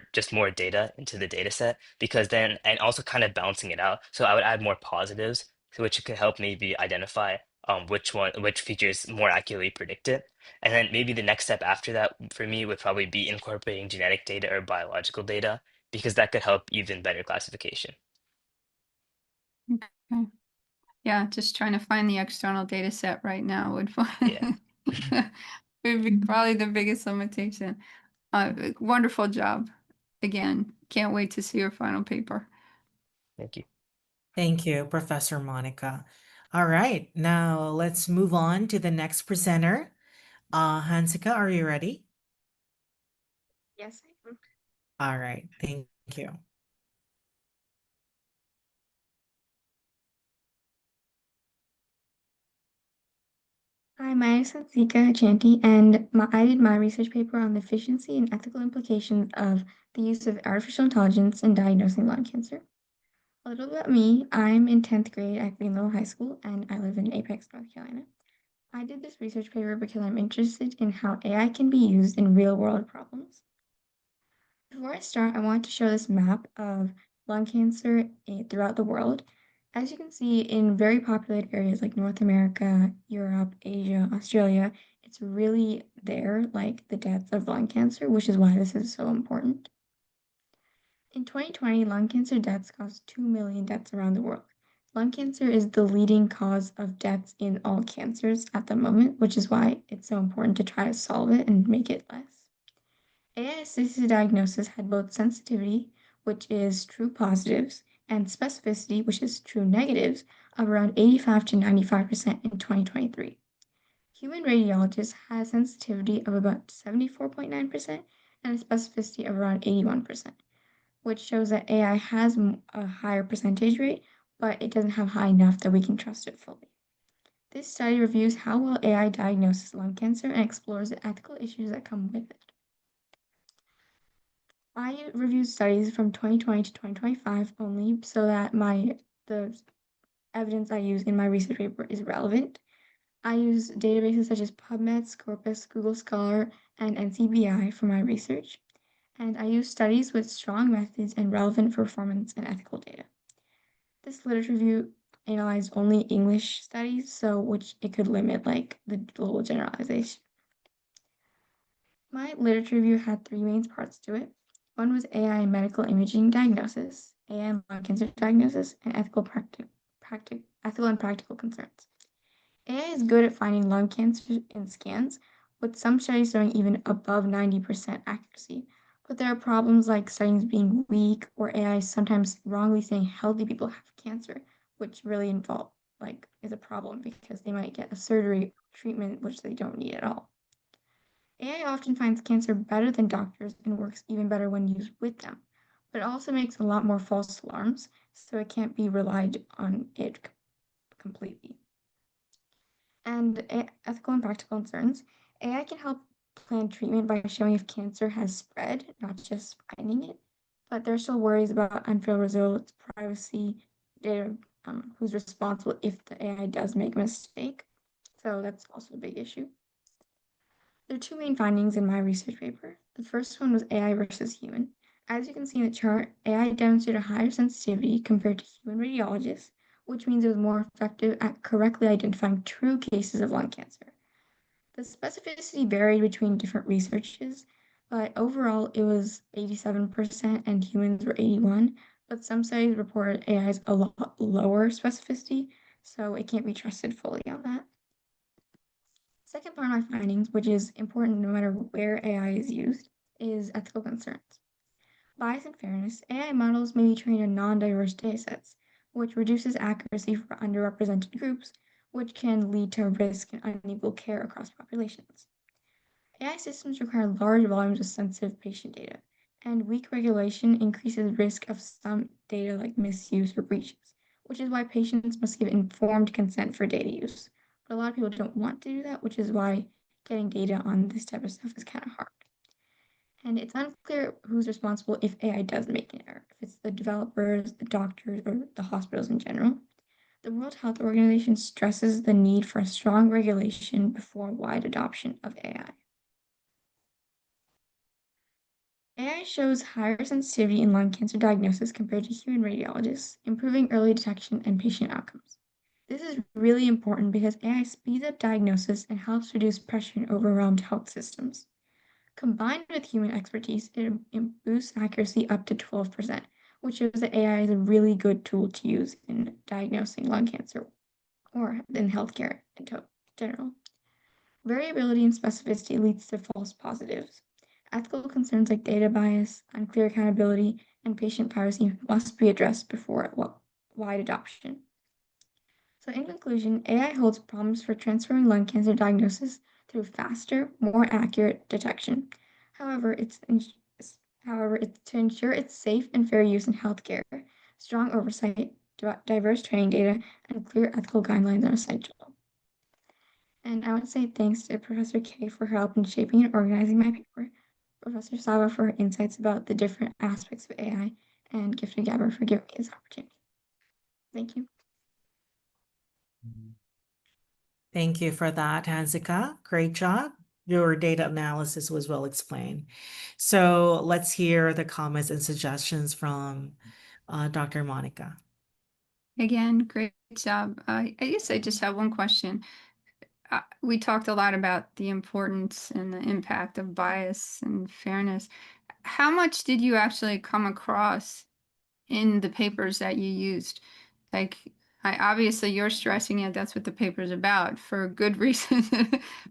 data into the data set because then and also kind of balancing it out. So I would add more positives, which could help maybe identify which features more accurately predict it. And then maybe the next step after that for me would probably be incorporating genetic data or biological data because that could help even better classification. Okay. Yeah, just trying to find the external data set right now would Yeah. would be probably the biggest limitation. Wonderful job. Again, can't wait to see your final paper. Thank you. Thank you, Professor Monica. All right, now let's move on to the next presenter. Hansika, are you ready? Yes, I am. All right, thank you. Hi, my name is Satsika Chanti, and I did my research paper on the efficiency and ethical implications of the use of artificial intelligence in diagnosing lung cancer. A little about me, I'm in 10th grade at Greenville High School, and I live in Apex, North Carolina. I did this research paper because I'm interested in how AI can be used in real-world problems. Before I start, I want to show this map of lung cancer throughout the world. As you can see, in very populated areas like North America, Europe, Asia, Australia, it's really there, like the deaths of lung cancer, which is why this is so important. In 2020, lung cancer deaths caused 2 million deaths around the world. Lung cancer is the leading cause of deaths in all cancers at the moment, which is why it's so important to try to solve it and make it less. AI-assisted diagnosis had both sensitivity, which is true positives, and specificity, which is true negatives, of around 85 to 95% in 2023. Human radiologists had a sensitivity of about 74.9% and a specificity of around 81%, which shows that AI has a higher percentage rate, but it doesn't have high enough that we can trust it fully. This study reviews how well AI diagnoses lung cancer and explores the ethical issues that come with it. I reviewed studies from 2020 to 2025 only so that the evidence I use in my research paper is relevant. I use databases such as PubMed, Scopus, Google Scholar, and NCBI for my research, and I use studies with strong methods and relevant performance and ethical data. This literature review analyzed only English studies, so which it could limit like the global generalization. My literature review had three main parts to it. One was AI in medical imaging diagnosis, AI in lung cancer diagnosis, and ethical and practical concerns. AI is good at finding lung cancer in scans, with some studies showing even above 90% accuracy. But there are problems like studies being weak or AI sometimes wrongly saying healthy people have cancer, which really is a problem because they might get a surgery treatment which they don't need at all. AI often finds cancer better than doctors and works even better when used with them, but it also makes a lot more false alarms, so it can't be relied on it completely. And ethical and practical concerns. AI can help plan treatment by showing if cancer has spread, not just finding it. But there are still worries about unfair results, privacy, data, who's responsible if the AI does make a mistake. So that's also a big issue. There are two main findings in my research paper. The first one was AI versus human. As you can see in the chart, AI demonstrated a higher sensitivity compared to human radiologists, which means it was more effective at correctly identifying true cases of lung cancer. The specificity varied between different researches, but overall it was 87% and humans were 81%, but some studies reported AI is a lot lower specificity, so it can't be trusted fully on that. Second part of my findings, which is important no matter where AI is used, is ethical concerns. Bias and fairness, AI models may be trained on non-diverse datasets, which reduces accuracy for underrepresented groups, which can lead to risk and unequal care across populations. AI systems require large volumes of sensitive patient data, and weak regulation increases risk of some data like misuse or breaches, which is why patients must give informed consent for data use. But a lot of people don't want to do that, which is why getting data on this type of stuff is kind of hard. And it's unclear who's responsible if AI does make an error, if it's the developers, the doctors, or the hospitals in general. The World Health Organization stresses the need for a strong regulation before wide adoption of AI. AI shows higher sensitivity in lung cancer diagnosis compared to human radiologists, improving early detection and patient outcomes. This is really important because AI speeds up diagnosis and helps reduce pressure in overwhelmed health systems. Combined with human expertise, it boosts accuracy up to 12%, which shows that AI is a really good tool to use in diagnosing lung cancer or in healthcare in general. Variability and specificity leads to false positives. Ethical concerns like data bias, unclear accountability, and patient privacy must be addressed before wide adoption. So, in conclusion, AI holds promise for transforming lung cancer diagnosis through faster, more accurate detection. However, it's to ensure its safe and fair use in healthcare, strong oversight, diverse training data, and clear ethical guidelines are essential. And I want to say thanks to Professor Kay for her help in shaping and organizing my paper, Professor Sava for her insights about the different aspects of AI, and Gifted Gabber for giving me this opportunity. Thank you. Thank you for that, Hansika. Great job. Your data analysis was well explained. So let's hear the comments and suggestions from Dr. Monica. Again, great job. I guess I just have one question. We talked a lot about the importance and the impact of bias and fairness. How much did you actually come across in the papers that you used? Like, obviously you're stressing it. That's what the paper's about for good reason.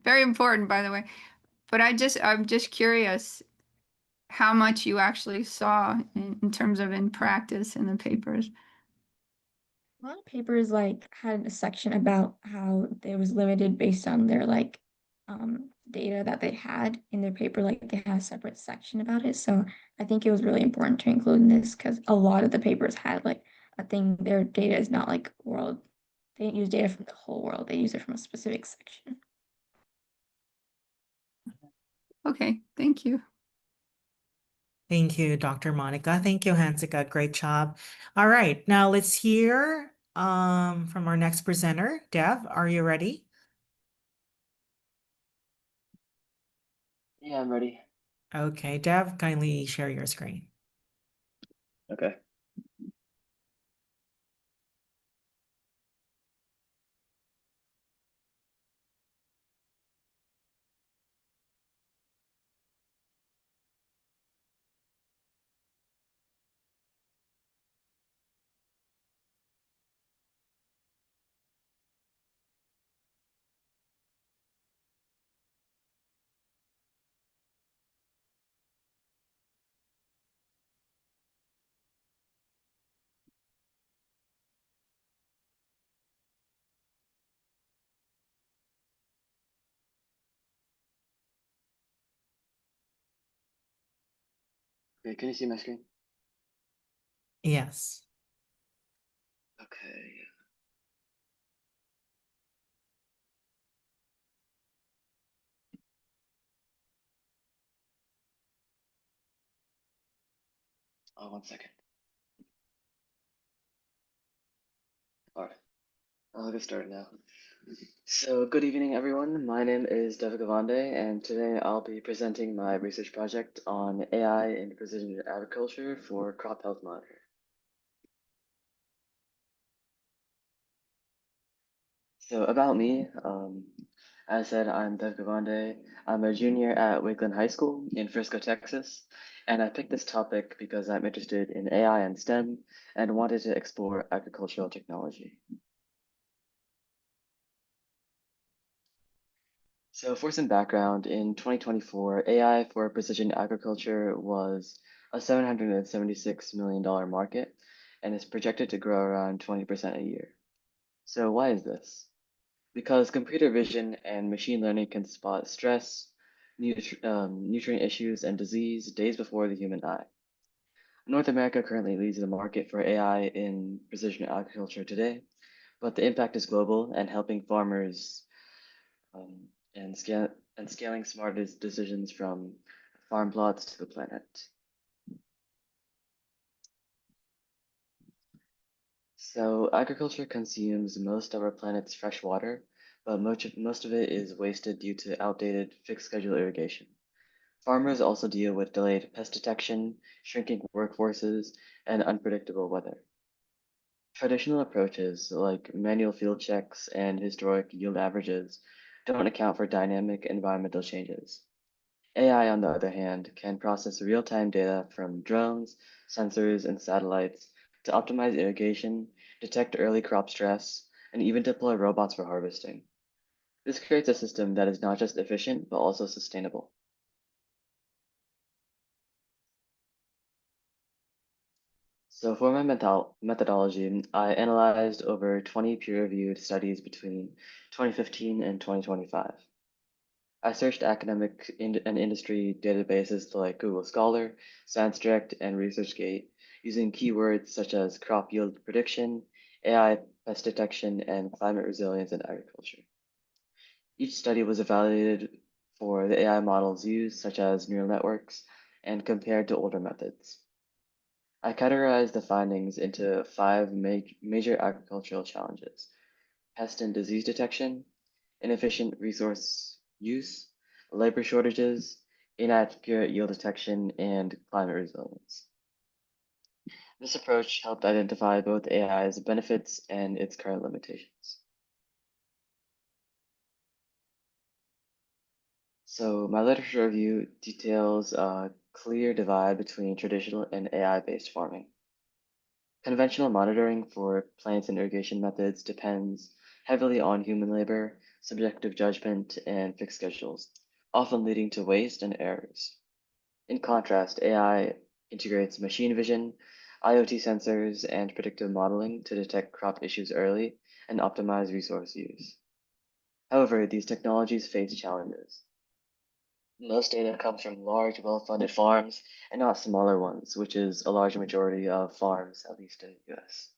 Very important, by the way. But I'm just curious how much you actually saw in terms of in practice in the papers. A lot of papers had a section about how it was limited based on their data that they had in their paper. Like they had a separate section about it. So I think it was really important to include in this because a lot of the papers had a thing. Their data is not like world. They didn't use data from the whole world. They use it from a specific section. Okay, thank you. Thank you, Dr. Monica. Thank you, Hansika. Great job. All right, now let's hear from our next presenter. Dev, are you ready? Yeah, I'm ready. Okay, Dev, kindly share your screen. Okay. Okay, can you see my screen? Yes. Okay. Oh, 1 second. All right, I'll get started now. So, good evening, everyone. My name is Devik Gavande, and today I'll be presenting my research project on AI in precision agriculture for crop health monitoring. So, about me, as I said, I'm Devik Gavande. I'm a junior at Wakeland High School in Frisco, Texas, and I picked this topic because I'm interested in AI and STEM and wanted to explore agricultural technology. So, for some background, in 2024, AI for precision agriculture was a $776 million market and is projected to grow around 20% a year. So, why is this? Because computer vision and machine learning can spot stress, nutrient issues, and disease days before the human eye. North America currently leads the market for AI in precision agriculture today, but the impact is global and helping farmers um, and scaling smart decisions from farm plots to the planet. So agriculture consumes most of our planet's fresh water, but most of it is wasted due to outdated fixed schedule irrigation. Farmers also deal with delayed pest detection, shrinking workforces, and unpredictable weather. Traditional approaches like manual field checks and historic yield averages don't account for dynamic environmental changes. AI, on the other hand, can process real-time data from drones, sensors, and satellites to optimize irrigation, detect early crop stress, and even deploy robots for harvesting. This creates a system that is not just efficient, but also sustainable. So for my methodology, I analyzed over 20 peer-reviewed studies between 2015 and 2025. I searched academic and industry databases like Google Scholar, ScienceDirect, and ResearchGate using keywords such as crop yield prediction, AI pest detection, and climate resilience in agriculture. Each study was evaluated for the AI models used, such as neural networks, and compared to older methods. I categorized the findings into five major agricultural challenges: pest and disease detection, inefficient resource use, labor shortages, inaccurate yield detection, and climate resilience. This approach helped identify both AI's benefits and its current limitations. So my literature review details a clear divide between traditional and AI-based farming. Conventional monitoring for plants and irrigation methods depends heavily on human labor, subjective judgment, and fixed schedules, often leading to waste and errors. In contrast, AI integrates machine vision, IoT sensors, and predictive modeling to detect crop issues early and optimize resource use. However, these technologies face challenges. Most data comes from large, well-funded farms and not smaller ones, which is a large majority of farms, at least in the US.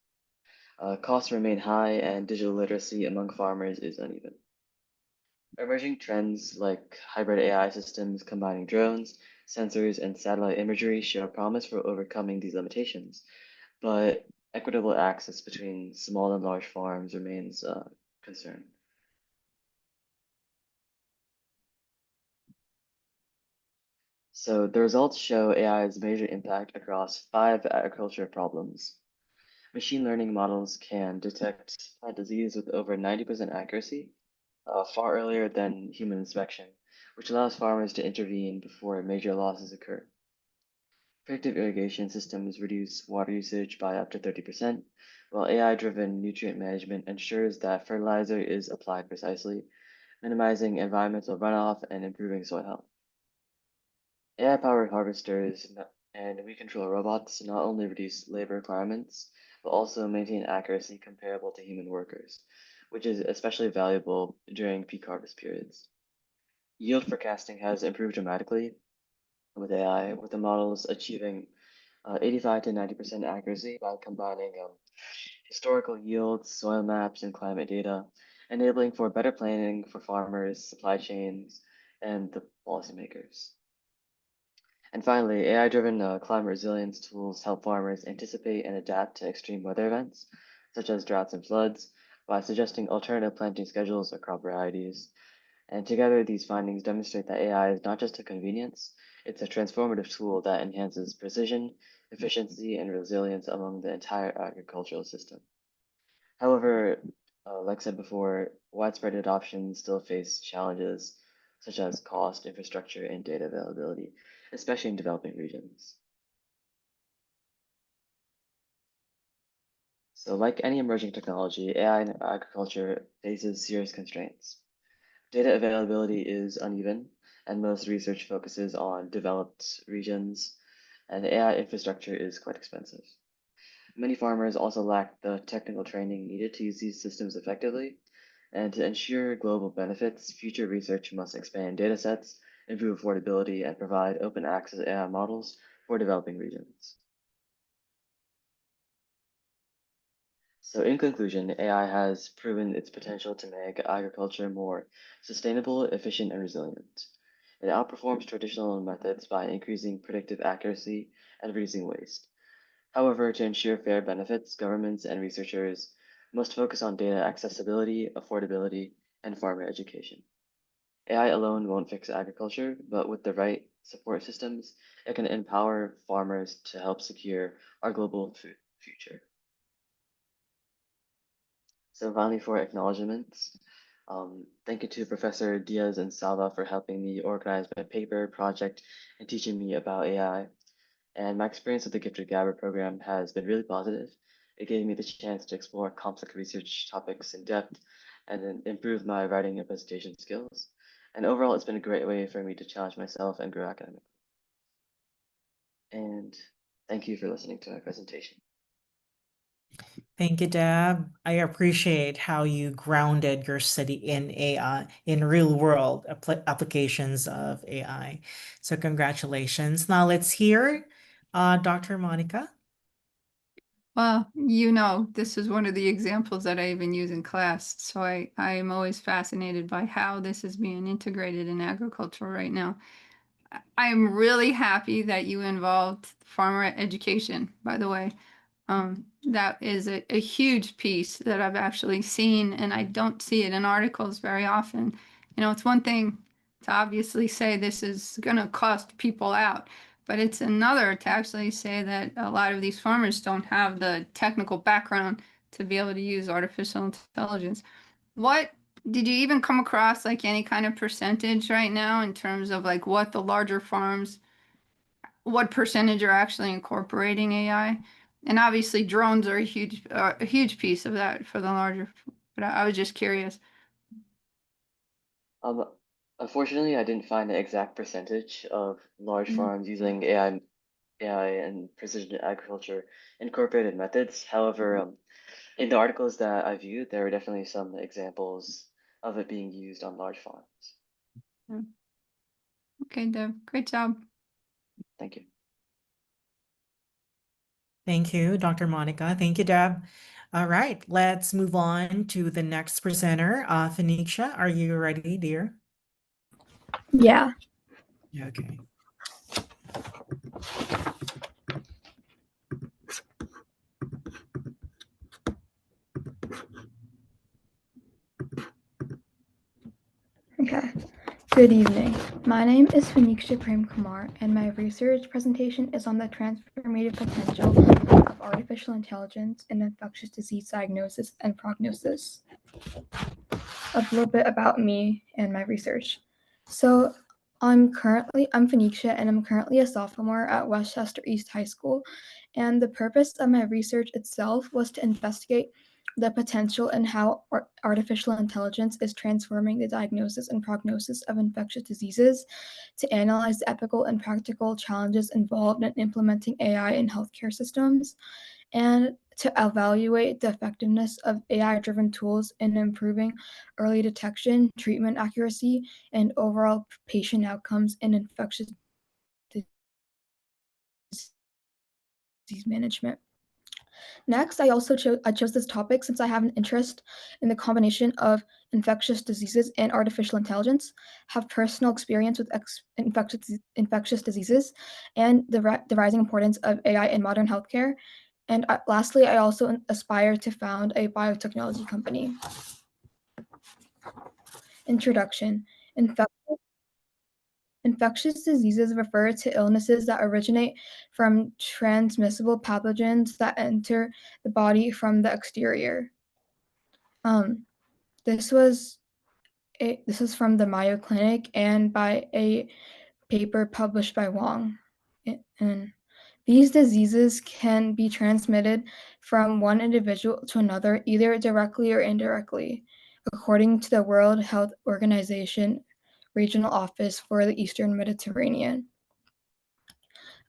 Costs remain high, and digital literacy among farmers is uneven. Emerging trends like hybrid AI systems combining drones, sensors, and satellite imagery show promise for overcoming these limitations, but equitable access between small and large farms remains a concern. So the results show AI's major impact across five agriculture problems. Machine learning models can detect plant disease with over 90% accuracy, far earlier than human inspection, which allows farmers to intervene before major losses occur. Predictive irrigation systems reduce water usage by up to 30%, while AI-driven nutrient management ensures that fertilizer is applied precisely, minimizing environmental runoff and improving soil health. AI-powered harvesters and weed control robots not only reduce labor requirements, but also maintain accuracy comparable to human workers, which is especially valuable during peak harvest periods. Yield forecasting has improved dramatically, with AI, with the models achieving 85 to 90% accuracy by combining historical yields, soil maps, and climate data, enabling for better planning for farmers, supply chains, and the policymakers. And finally, AI-driven climate resilience tools help farmers anticipate and adapt to extreme weather events, such as droughts and floods, by suggesting alternative planting schedules or crop varieties. And together, these findings demonstrate that AI is not just a convenience, it's a transformative tool that enhances precision, efficiency, and resilience among the entire agricultural system. However, like I said before, widespread adoption still face challenges such as cost, infrastructure, and data availability, especially in developing regions. So like any emerging technology, AI in agriculture faces serious constraints. Data availability is uneven, and most research focuses on developed regions, and AI infrastructure is quite expensive. Many farmers also lack the technical training needed to use these systems effectively, and to ensure global benefits, future research must expand datasets, improve affordability, and provide open access AI models for developing regions. So in conclusion, AI has proven its potential to make agriculture more sustainable, efficient, and resilient. It outperforms traditional methods by increasing predictive accuracy and reducing waste. However, to ensure fair benefits, governments and researchers must focus on data accessibility, affordability, and farmer education. AI alone won't fix agriculture, but with the right support systems, it can empower farmers to help secure our global food future. So finally, for acknowledgements, thank you to Professor Diaz and Salva for helping me organize my paper project and teaching me about AI. And my experience with the Gifted Gabber program has been really positive. It gave me the chance to explore complex research topics in depth and then improve my writing and presentation skills. And overall, it's been a great way for me to challenge myself and grow academically. And thank you for listening to my presentation. Thank you, Deb. I appreciate how you grounded your study in AI, in real world applications of AI. So congratulations. Now let's hear Dr. Monica. Well, you know, this is one of the examples that I even use in class. So I am always fascinated by how this is being integrated in agriculture right now. I am really happy that you involved farmer education, by the way. That is a huge piece that I've actually seen, and I don't see it in articles very often. You know, it's one thing to obviously say this is going to cost people out, but it's another to actually say that a lot of these farmers don't have the technical background to be able to use artificial intelligence. What did you even come across like any kind of percentage right now in terms of like what the larger farms, what percentage are actually incorporating AI? And obviously drones are a huge piece of that for the larger, but I was just curious. Um, Unfortunately, I didn't find the exact percentage of large Mhm. farms using AI and precision agriculture incorporated methods. However, in the articles that I viewed, there were definitely some examples of it being used on large farms. Yeah. Okay, Deb, great job. Thank you. Thank you, Dr. Monica. Thank you, Deb. All right, let's move on to the next presenter. Phoenicia, are you ready, dear? Yeah. Okay. Okay. Good evening. My name is Phoenicia Prem Kumar, and my research presentation is on the transformative potential of artificial intelligence in infectious disease diagnosis and prognosis. A little bit about me and my research. So I'm Phoenicia, and I'm currently a sophomore at Westchester East High School. And the purpose of my research itself was to investigate the potential and how artificial intelligence is transforming the diagnosis and prognosis of infectious diseases, to analyze the ethical and practical challenges involved in implementing AI in healthcare systems, and to evaluate the effectiveness of AI-driven tools in improving early detection, treatment accuracy, and overall patient outcomes in infectious disease management. Next, I chose this topic since I have an interest in the combination of infectious diseases and artificial intelligence, have personal experience with infectious diseases, and the rising importance of AI in modern healthcare. And lastly, I also aspire to found a biotechnology company. Introduction. Infectious diseases refer to illnesses that originate from transmissible pathogens that enter the body from the exterior. This was from the Mayo Clinic and by a paper published by Wong. And these diseases can be transmitted from one individual to another, either directly or indirectly, according to the World Health Organization Regional Office for the Eastern Mediterranean.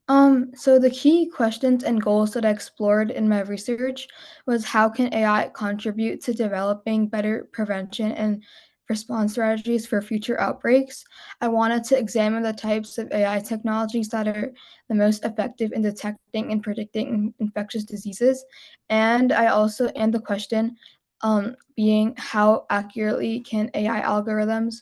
So the key questions and goals that I explored in my research was how can AI contribute to developing better prevention and response strategies for future outbreaks? I wanted to examine the types of AI technologies that are the most effective in detecting and predicting infectious diseases. And the question being how accurately can AI algorithms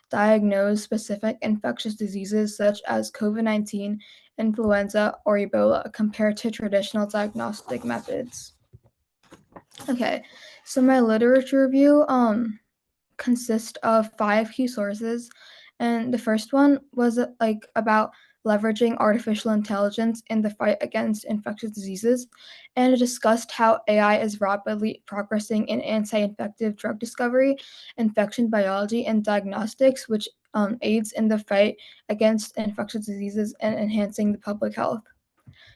diagnose specific infectious diseases such as COVID-19, influenza, or Ebola compared to traditional diagnostic methods. Okay, so my literature review consists of 5 key sources, and the first one was about leveraging artificial intelligence in the fight against infectious diseases, and it discussed how AI is rapidly progressing in anti-infective drug discovery, infection biology, and diagnostics, which aids in the fight against infectious diseases and enhancing the public health.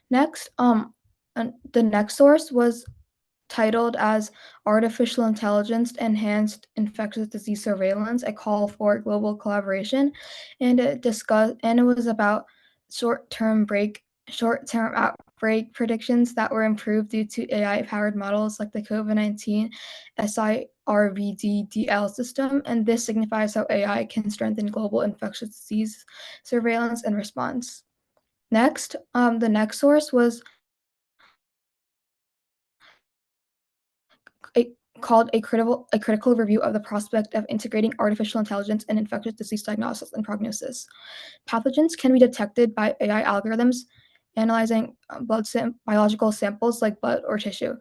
Next, the next source was titled as Artificial Intelligence Enhanced Infectious Disease Surveillance, a call for global collaboration. And it was about short-term outbreak predictions that were improved due to AI-powered models like the COVID-19 SIRVDDL system. And this signifies how AI can strengthen global infectious disease surveillance and response. Next, the next source was called a critical review of the prospect of integrating artificial intelligence in infectious disease diagnosis and prognosis. Pathogens can be detected by AI algorithms analyzing biological samples like blood or tissue.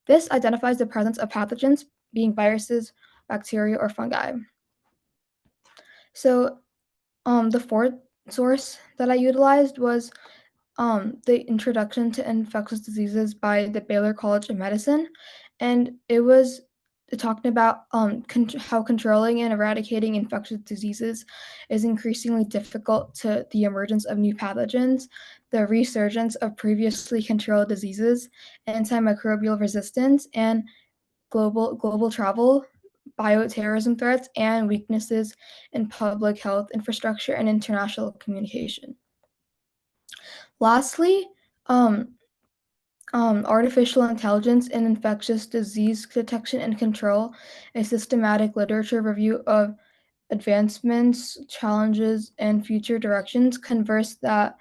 This identifies the presence of pathogens, being viruses, bacteria, or fungi. So the fourth source that I utilized was the Introduction to Infectious Diseases by the Baylor College of Medicine, and it was talking about how controlling and eradicating infectious diseases is increasingly difficult to the emergence of new pathogens, the resurgence of previously controlled diseases, antimicrobial resistance, and global travel, bioterrorism threats, and weaknesses in public health infrastructure and international communication. Lastly, artificial intelligence in infectious disease detection and control, a systematic literature review of advancements, challenges, and future directions, converse that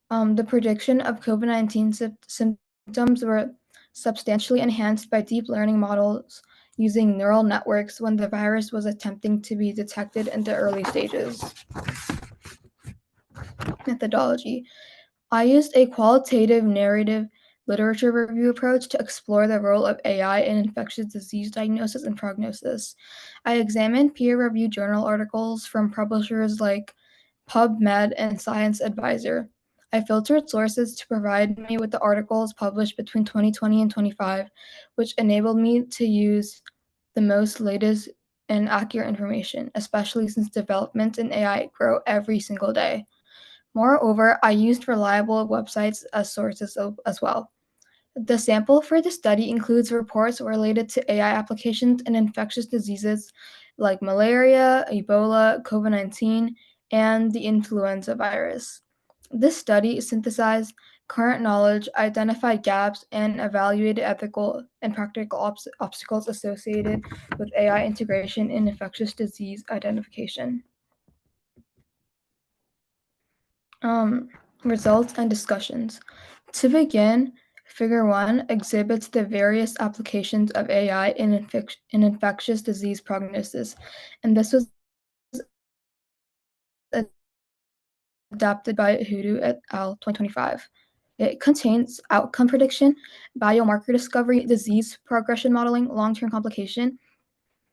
the prediction of COVID-19 symptoms were substantially enhanced by deep learning models using neural networks when the virus was attempting to be detected in the early stages. Methodology. I used a qualitative narrative literature review approach to explore the role of AI in infectious disease diagnosis and prognosis. I examined peer-reviewed journal articles from publishers like PubMed and Science Advisor. I filtered sources to provide me with the articles published between 2020 and 25, which enabled me to use the most latest and accurate information, especially since developments in AI grow every single day. Moreover, I used reliable websites as sources as well. The sample for the study includes reports related to AI applications in infectious diseases like malaria, Ebola, COVID-19, and the influenza virus. This study synthesized current knowledge, identified gaps, and evaluated ethical and practical obstacles associated with AI integration in infectious disease identification. Results and discussions. To begin, Figure 1 exhibits the various applications of AI in infectious disease prognosis, and this was adapted by Hoodoo et al. 2025. It contains outcome prediction, biomarker discovery, disease progression modeling, long-term complication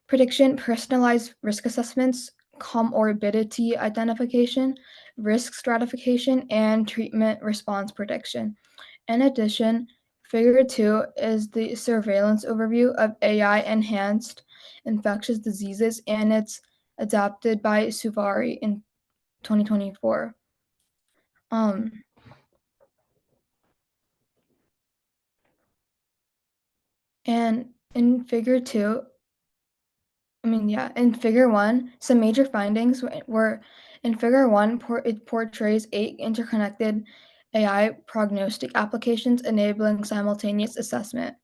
prediction, personalized risk assessments, comorbidity identification, risk stratification, and treatment response prediction. In addition, Figure 2 is the surveillance overview of AI-enhanced infectious diseases, and it's adapted by Suvari in 2024. And in Figure 2, in Figure 1, some major findings were in Figure 1, it portrays 8 interconnected AI prognostic applications enabling simultaneous assessment.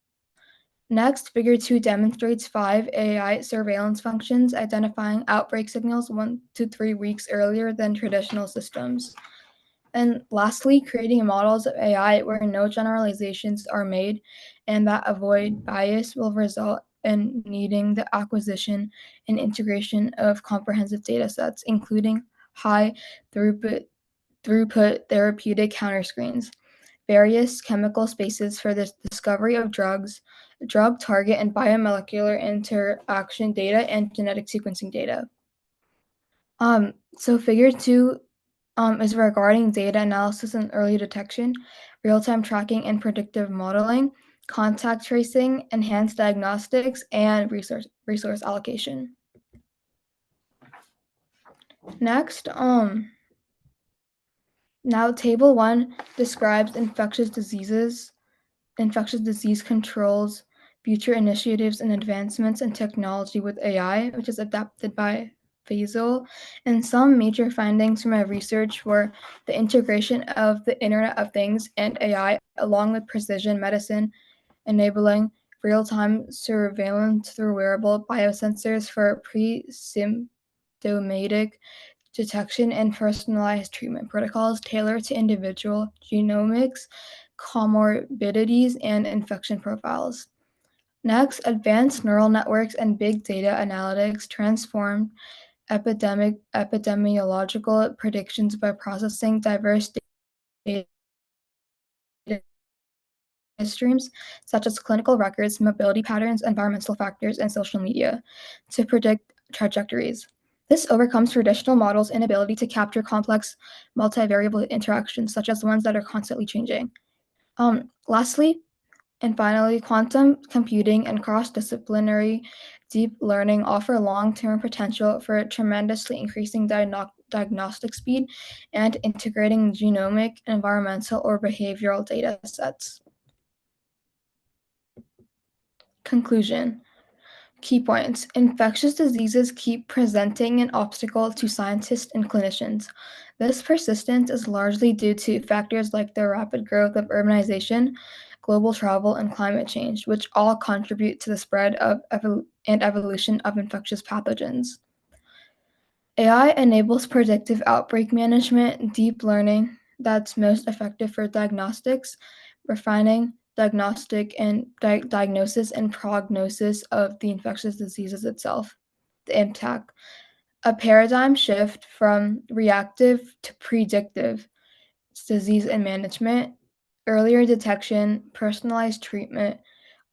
Next, Figure 2 demonstrates 5 AI surveillance functions identifying outbreak signals 1 to 3 weeks earlier than traditional systems. And lastly, creating models of AI where no generalizations are made and that avoid bias will result in needing the acquisition and integration of comprehensive data sets, including high throughput therapeutic counterscreens, various chemical spaces for the discovery of drugs, drug target and biomolecular interaction data, and genetic sequencing data. So Figure 2 is regarding data analysis and early detection, real-time tracking and predictive modeling, contact tracing, enhanced diagnostics, and resource allocation. Next, now Table 1 describes infectious disease controls, future initiatives and advancements in technology with AI, which is adapted by Faisal. And some major findings from my research were the integration of the Internet of Things and AI, along with precision medicine, enabling real-time surveillance through wearable biosensors for pre-symptomatic detection and personalized treatment protocols tailored to individual genomics, comorbidities, and infection profiles. Next, advanced neural networks and big data analytics transformed epidemiological predictions by processing diverse data streams, such as clinical records, mobility patterns, environmental factors, and social media, to predict trajectories. This overcomes traditional models' inability to capture complex, multivariable interactions, such as the ones that are constantly changing. Lastly, and finally, quantum computing and cross-disciplinary deep learning offer long-term potential for tremendously increasing diagnostic speed and integrating genomic, environmental, or behavioral data sets. Conclusion. Key points. Infectious diseases keep presenting an obstacle to scientists and clinicians. This persistence is largely due to factors like the rapid growth of urbanization, global travel, and climate change, which all contribute to the spread of and evolution of infectious pathogens. AI enables predictive outbreak management, deep learning that's most effective for diagnostics, refining diagnostic and diagnosis and prognosis of the infectious diseases itself. The impact. A paradigm shift from reactive to predictive disease and management, earlier detection, personalized treatment,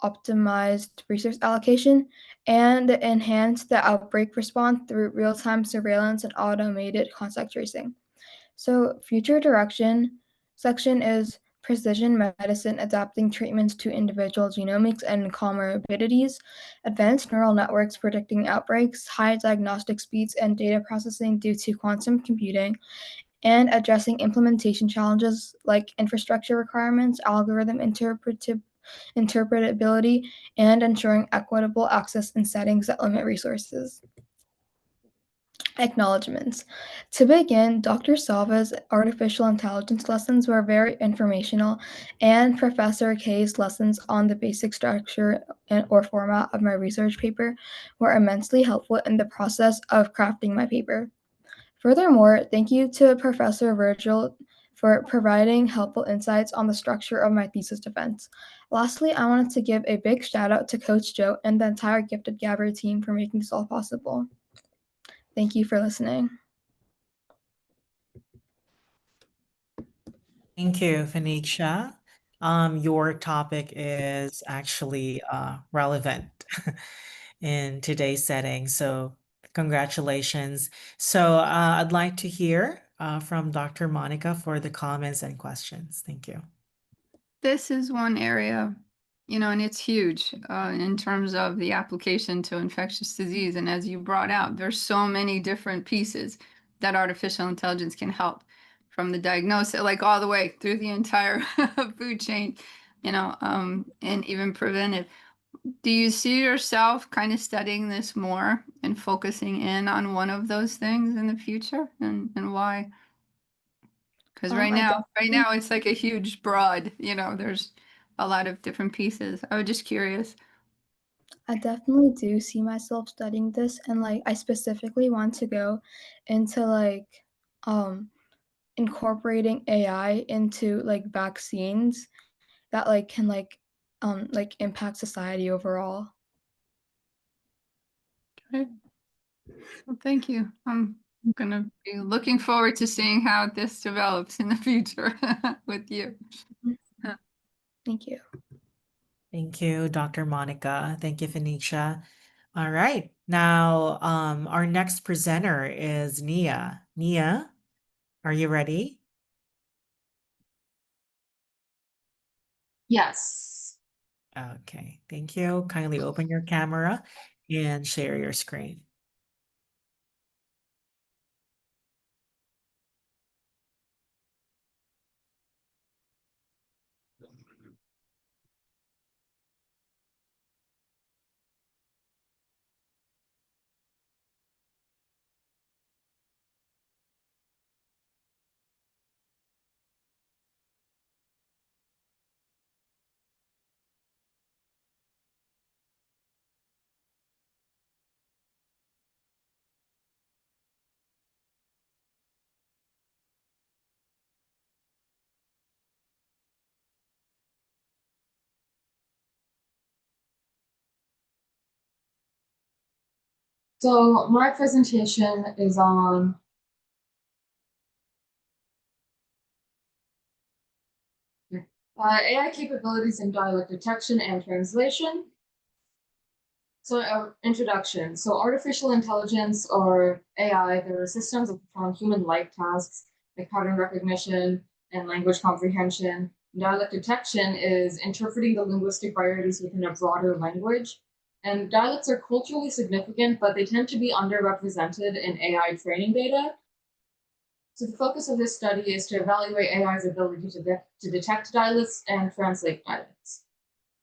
optimized resource allocation, and enhance the outbreak response through real-time surveillance and automated contact tracing. So future direction section is precision medicine adapting treatments to individual genomics and comorbidities, advanced neural networks predicting outbreaks, high diagnostic speeds and data processing due to quantum computing, and addressing implementation challenges like infrastructure requirements, algorithm interpretability, and ensuring equitable access in settings that limit resources. Acknowledgements. To begin, Dr. Salva's artificial intelligence lessons were very informational, and Professor Kay's lessons on the basic structure or format of my research paper were immensely helpful in the process of crafting my paper. Furthermore, thank you to Professor Virgil for providing helpful insights on the structure of my thesis defense. Lastly, I wanted to give a big shout out to Coach Joe and the entire Gifted Gabber team for making this all possible. Thank you for listening. Thank you, Phoenicia. Your topic is actually relevant in today's setting, so congratulations. So I'd like to hear from Dr. Monica for the comments and questions. Thank you. This is one area, and it's huge in terms of the application to infectious disease. And as you brought out, there's so many different pieces that artificial intelligence can help, from the diagnosis, like all the way through the entire food chain, and even preventive. Do you see yourself kind of studying this more and focusing in on one of those things in the future, and why? Because right now it's like a huge broad, there's a lot of different pieces. I was just curious. I definitely do see myself studying this, and like I specifically want to go into like incorporating AI into like vaccines that like can like impact society overall. Okay. Well, thank you. I'm gonna be looking forward to seeing how this develops in the future with you. Thank you. Thank you, Dr. Monica. Thank you, Phoenicia. All right. Now, our next presenter is Nia. Nia, are you ready? Yes. Okay, thank you. Kindly open your camera and share your screen. So my presentation is on AI capabilities in dialect detection and translation. So introduction. So artificial intelligence, or AI, there are systems that perform human-like tasks like pattern recognition and language comprehension. Dialect detection is interpreting the linguistic varieties within a broader language. And dialects are culturally significant, but they tend to be underrepresented in AI training data. So the focus of this study is to evaluate AI's ability to detect dialects and translate dialects.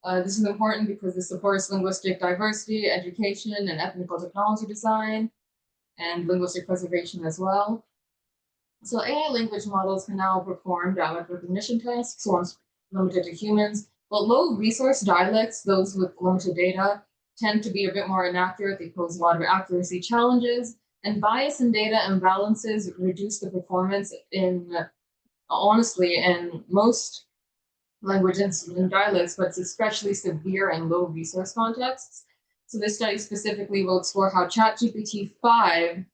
This is important because this supports linguistic diversity, education, and ethnical technology design, and linguistic preservation as well. So AI language models can now perform dialect recognition tasks once limited to humans, but low resource dialects, those with limited data, tend to be a bit more inaccurate. They pose a lot of accuracy challenges, and bias in data imbalances reduce the performance honestly, in most language and dialects, but it's especially severe in low resource contexts. So this study specifically will explore how ChatGPT 5,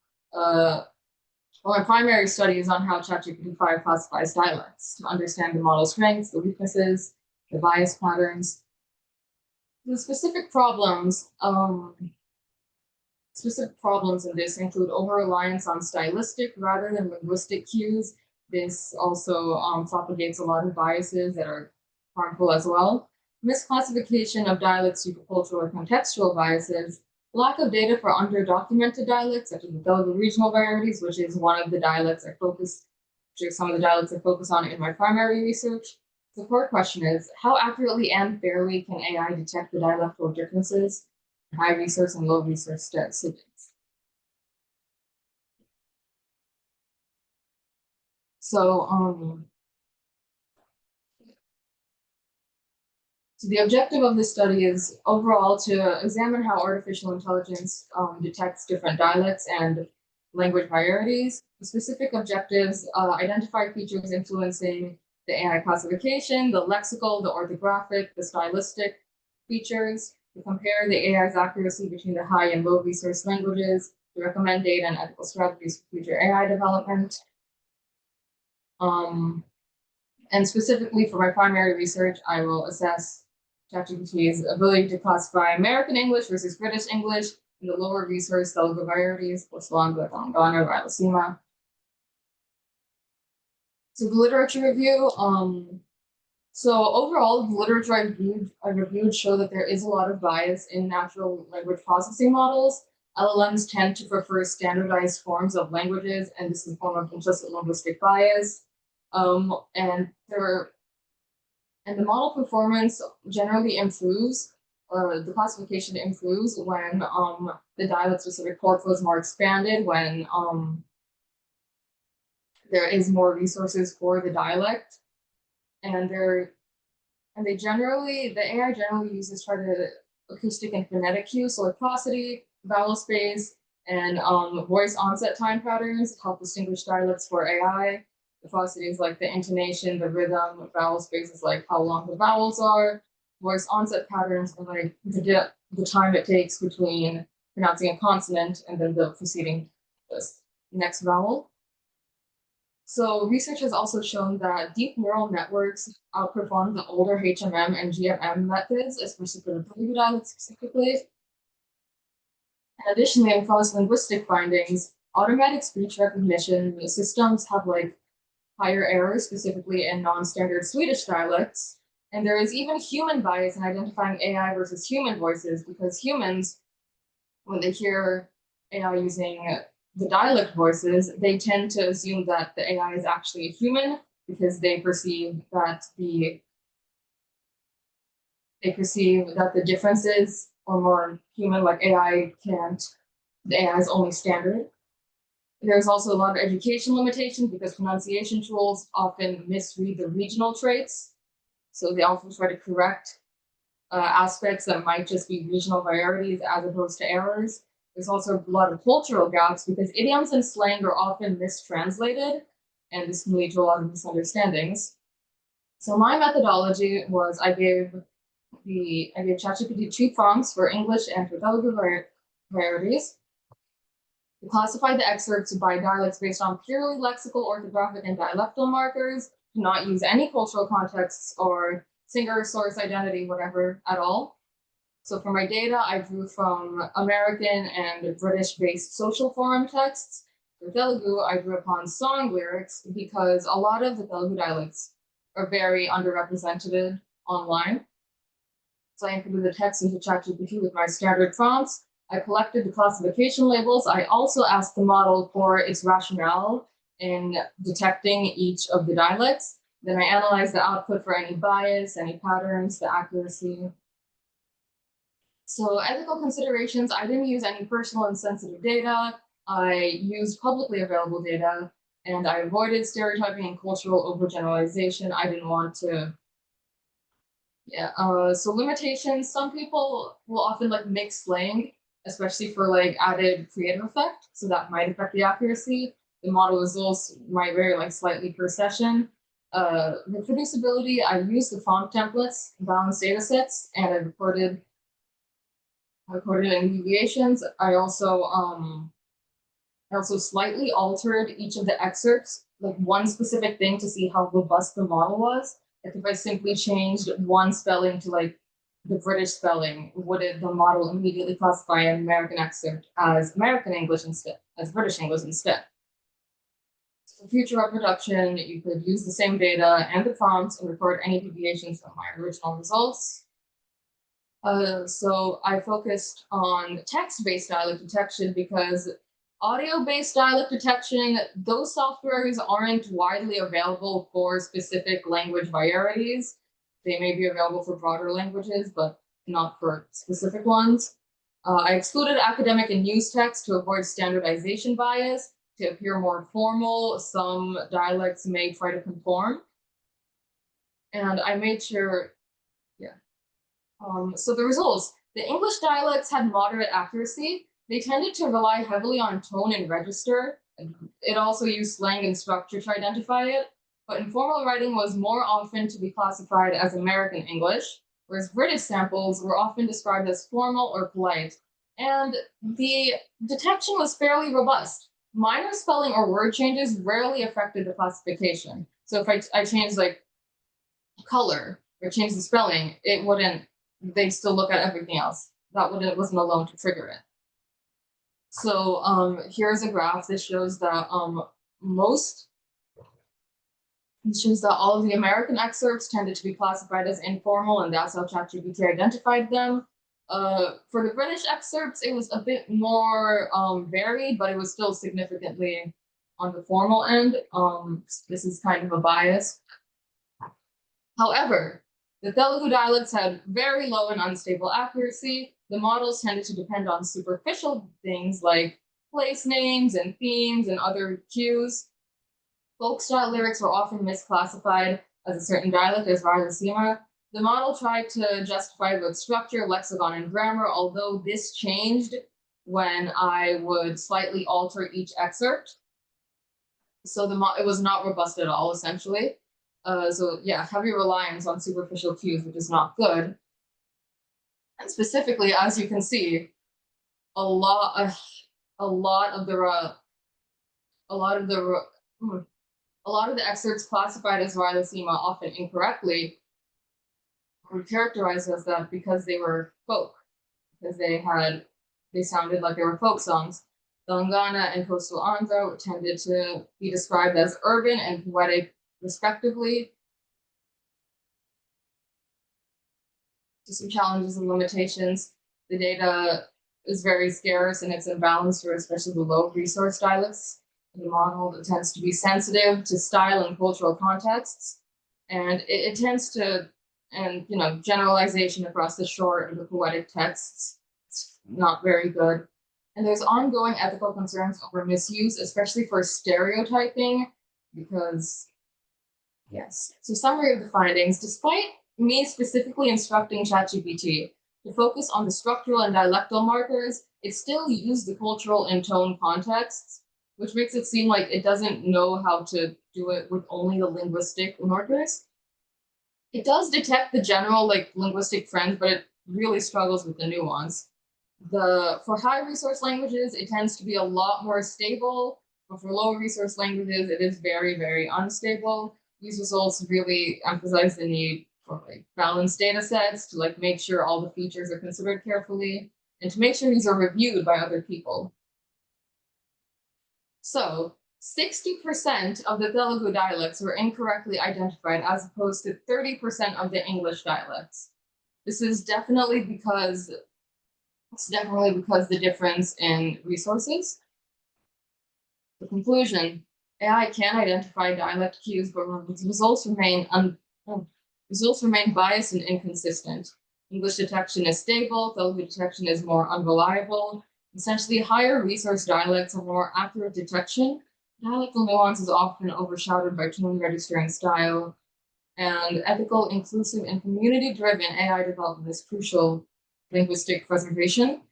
my primary study is on how ChatGPT 5 classifies dialects to understand the model's strengths, the weaknesses, the bias patterns. The specific problems in this include over-reliance on stylistic rather than linguistic cues. This also propagates a lot of biases that are harmful as well. Misclassification of dialects due to cultural or contextual biases. Lack of data for underdocumented dialects, such as the Telugu regional varieties, which is one of the dialects some of the dialects I focus on in my primary research. The core question is, how accurately and fairly can AI detect the dialectal differences in high resource and low resource settings? So the objective of this study is overall to examine how artificial intelligence detects different dialects and language varieties. The specific objectives identify features influencing the AI classification, the lexical, the orthographic, the stylistic features, to compare the AI's accuracy between the high and low resource languages, to recommend data and ethical strategies for future AI development. And specifically for my primary research, I will assess ChatGPT's ability to classify American English versus British English in the lower resource Telugu varieties, Puslanga, Telangana, Rayalaseema. So the literature review, so overall, the literature I reviewed show that there is a lot of bias in natural language processing models. LLMs tend to prefer standardized forms of languages, and this is a form of implicit linguistic bias. And the model performance generally improves, the classification improves when the dialect-specific corpus is more expanded, when there is more resources for the dialect, and the AI generally uses targeted acoustic and phonetic cues, so like prosody, vowel space, and voice onset time patterns help distinguish dialects for AI. The prosody is like the intonation, the rhythm, vowel space is like how long the vowels are, voice onset patterns are like the time it takes between pronouncing a consonant and then the preceding this next vowel. So research has also shown that deep neural networks outperform the older HMM and GMM methods, especially for the Telugu dialect specifically. And additionally, across linguistic findings, automatic speech recognition systems have like higher errors, specifically in non-standard Swedish dialects. And there is even human bias in identifying AI versus human voices, because humans, when they hear AI using the dialect voices, they tend to assume that the AI is actually a human because they perceive that the differences are more human, like AI can't, the AI is only standard. There's also a lot of education limitations because pronunciation tools often misread the regional traits. So they often try to correct aspects that might just be regional varieties as opposed to errors. There's also a lot of cultural gaps because idioms and slang are often mistranslated, and this can lead to a lot of misunderstandings. So my methodology was I gave ChatGPT 2 prompts for English and for Telugu varieties. We classified the excerpts by dialects based on purely lexical, orthographic, and dialectal markers, to not use any cultural contexts or singer, source, identity, whatever at all. So for my data, I drew from American and British-based social forum texts. For Telugu, I drew upon song lyrics because a lot of the Telugu dialects are very underrepresented online. So I included the text into ChatGPT with my standard prompts. I collected the classification labels. I also asked the model for its rationale in detecting each of the dialects. Then I analyzed the output for any bias, any patterns, the accuracy. So ethical considerations, I didn't use any personal and sensitive data. I used publicly available data, and I avoided stereotyping and cultural overgeneralization. I didn't want to. So limitations, some people will often like mix slang, especially for like added creative effect. So that might affect the accuracy. The model results might vary like slightly per session. Reproducibility, I used the font templates, balanced data sets, and I recorded any deviations. I also slightly altered each of the excerpts, like one specific thing to see how robust the model was. Like if I simply changed one spelling to like the British spelling, would the model immediately classify an American excerpt as American English instead, as British English instead? So for future reproduction, you could use the same data and the prompts and record any deviations from my original results. So I focused on text-based dialect detection because audio-based dialect detection, those softwares aren't widely available for specific language varieties. They may be available for broader languages, but not for specific ones. I excluded academic and news text to avoid standardization bias. To appear more formal, some dialects may try to conform. And I made sure, so the results, the English dialects had moderate accuracy, they tended to rely heavily on tone and register. It also used slang and structure to identify it, but informal writing was more often to be classified as American English, whereas British samples were often described as formal or polite. And the detection was fairly robust. Minor spelling or word changes rarely affected the classification. So if I changed like color or change the spelling, it wouldn't, they'd still look at everything else. That wasn't alone to trigger it. So here's a graph that shows that all of the American excerpts tended to be classified as informal, and that's how ChatGPT identified them. For the British excerpts, it was a bit more varied, but it was still significantly on the formal end. This is kind of a bias. However, the Telugu dialects had very low and unstable accuracy. The models tended to depend on superficial things like place names and themes and other cues. Folk style lyrics were often misclassified as a certain dialect as Rayalaseema. The model tried to justify it with structure, lexicon, and grammar, although this changed when I would slightly alter each excerpt. So it was not robust at all, essentially. So yeah, heavy reliance on superficial cues, which is not good. And specifically, as you can see, a lot of the excerpts classified as Rayalaseema, often incorrectly, were characterized as that because they were folk, because they sounded like they were folk songs. Telangana and coastal Andhra tended to be described as urban and poetic, respectively. To some challenges and limitations, the data is very scarce and it's imbalanced for especially the low resource dialects. The model tends to be sensitive to style and cultural contexts, and it tends to, and generalization across the short and the poetic texts, it's not very good. And there's ongoing ethical concerns over misuse, especially for stereotyping, because, yes. So summary of the findings, despite me specifically instructing ChatGPT to focus on the structural and dialectal markers, it still used the cultural and tone contexts, which makes it seem like it doesn't know how to do it with only the linguistic markers. It does detect the general linguistic trends, but it really struggles with the nuance. For high resource languages, it tends to be a lot more stable, but for low resource languages, it is very, very unstable. These results really emphasize the need for balanced data sets to make sure all the features are considered carefully and to make sure these are reviewed by other people. So 60% of the Telugu dialects were incorrectly identified as opposed to 30% of the English dialects. This is definitely because the difference in resources. The conclusion, AI can identify dialect cues, but results remain biased and inconsistent. English detection is stable, Telugu detection is more unreliable. Essentially, higher resource dialects have more accurate detection. Dialectal nuance is often overshadowed by tone registering style, and ethical, inclusive, and community-driven AI development is crucial linguistic preservation.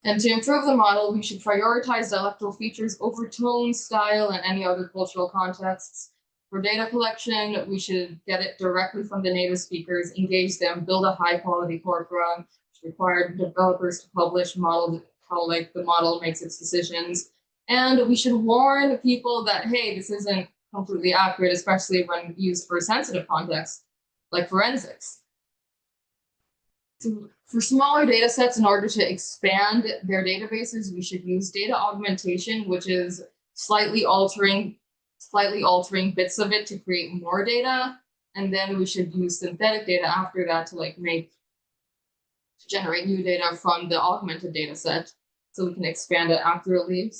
And to improve the model, we should prioritize dialectal features over tone, style, and any other cultural contexts. For data collection, we should get it directly from the native speakers, engage them, build a high-quality corpora, require developers to publish how the model makes its decisions. And we should warn people that, hey, this isn't completely accurate, especially when used for sensitive contexts, like forensics. So for smaller data sets, in order to expand their databases, we should use data augmentation, which is slightly altering bits of it to create more data. And then we should use synthetic data after that to generate new data from the augmented data set so we can expand it accurately.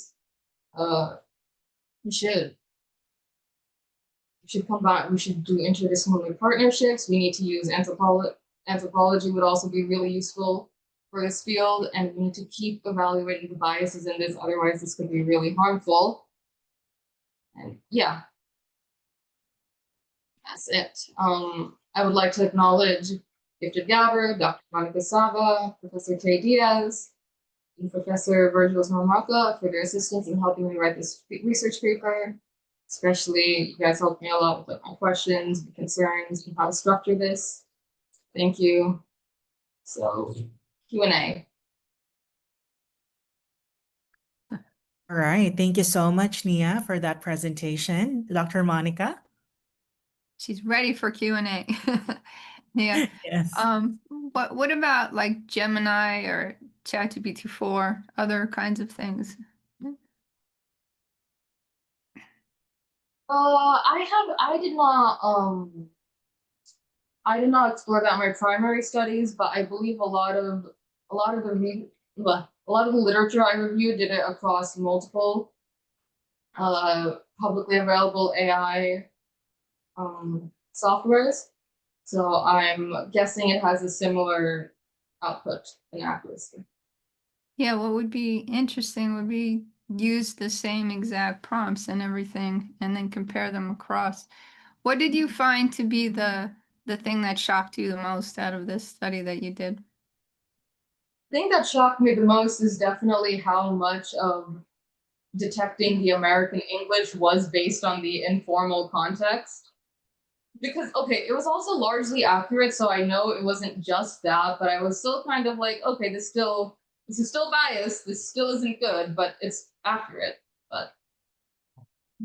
We should do interdisciplinary partnerships. We need to use anthropology would also be really useful for this field, and we need to keep evaluating the biases in this, otherwise this could be really harmful. And yeah, that's it. I would like to acknowledge Gifted Gabber, Dr. Monica Sava, Professor Tay Diaz, and Professor Virgil Marmaka for their assistance in helping me write this research paper. Especially, you guys helped me a lot with my questions, my concerns, and how to structure this. Thank you. So, Q&A. All right. Thank you so much, Nia, for that presentation. Dr. Monica? She's ready for Q&A. Yeah. Yes. What about like Gemini or ChatGPT 4, other kinds of things? I did not explore that in my primary studies, but I believe a lot of the literature I reviewed did it across multiple publicly available AI softwares. So I'm guessing it has a similar output and accuracy. Yeah, what would be interesting would be use the same exact prompts and everything and then compare them across. What did you find to be the thing that shocked you the most out of this study that you did? The thing that shocked me the most is definitely how much of detecting the American English was based on the informal context. Because okay, it was also largely accurate, so I know it wasn't just that, but I was still kind of like, okay, this is still biased, this still isn't good, but it's accurate. But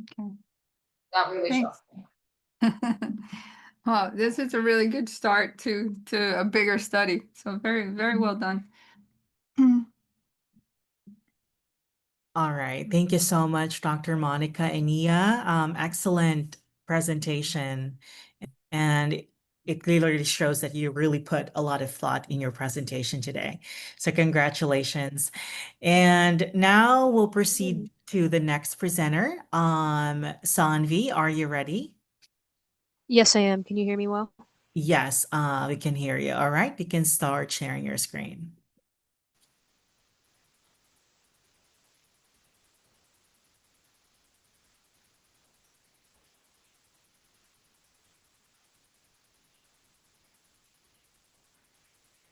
Okay. that really Thanks. shocked me. Wow, this is a really good start to a bigger study. So very, very well done. All right. Thank you so much, Dr. Monica and Nia. Excellent presentation. And it clearly shows that you really put a lot of thought in your presentation today. So congratulations. And now we'll proceed to the next presenter. Sanvi, are you ready? Yes, I am. Can you hear me well? Yes, we can hear you. All right, you can start sharing your screen.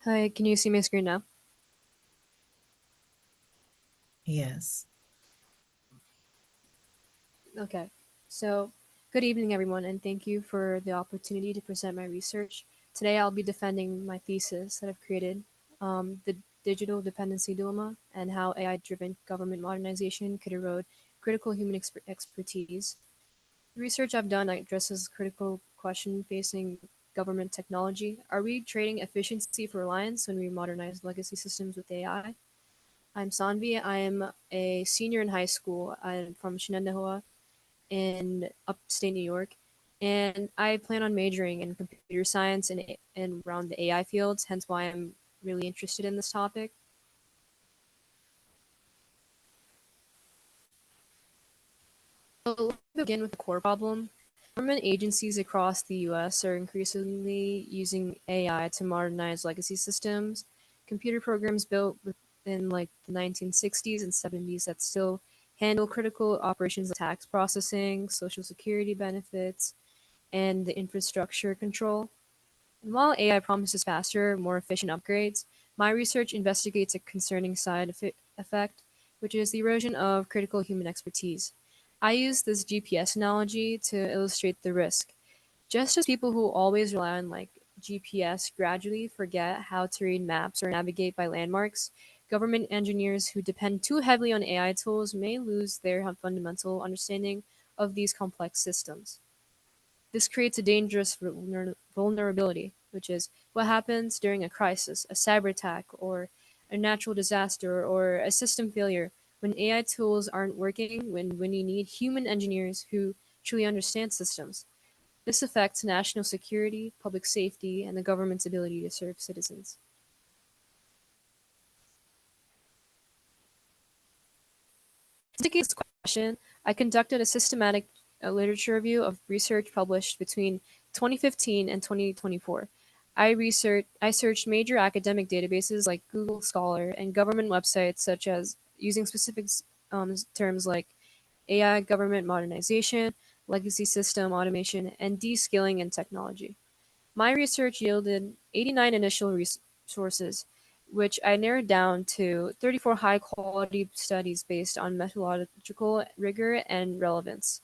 Hi, can you see my screen now? Yes. Okay. So, good evening, everyone, and thank you for the opportunity to present my research. Today, I'll be defending my thesis that I've created, the digital dependency dilemma, and how AI-driven government modernization could erode critical human expertise. The research I've done addresses critical question facing government technology. Are we trading efficiency for reliance when we modernize legacy systems with AI? I'm Sanvi. I'm a senior in high school. I'm from Shenandoah in upstate New York, and I plan on majoring in computer science and around the AI fields, hence why I'm really interested in this topic. So let's begin with the core problem. Government agencies across the US are increasingly using AI to modernize legacy systems. Computer programs built in like the 1960s and 70s that still handle critical operations like tax processing, social security benefits, and the infrastructure control. And while AI promises faster, more efficient upgrades, my research investigates a concerning effect, which is the erosion of critical human expertise. I use this GPS analogy to illustrate the risk. Just as people who always rely on like GPS gradually forget how to read maps or navigate by landmarks, government engineers who depend too heavily on AI tools may lose their fundamental understanding of these complex systems. This creates a dangerous vulnerability, which is what happens during a crisis, a cyber attack, or a natural disaster, or a system failure when AI tools aren't working, when you need human engineers who truly understand systems. This affects national security, public safety, and the government's ability to serve citizens. To take this question, I conducted a systematic literature review of research published between 2015 and 2024. I searched major academic databases like Google Scholar and government websites such as using specific terms like AI government modernization, legacy system automation, and de-skilling in technology. My research yielded 89 initial sources. which I narrowed down to 34 high quality studies based on methodological rigor and relevance.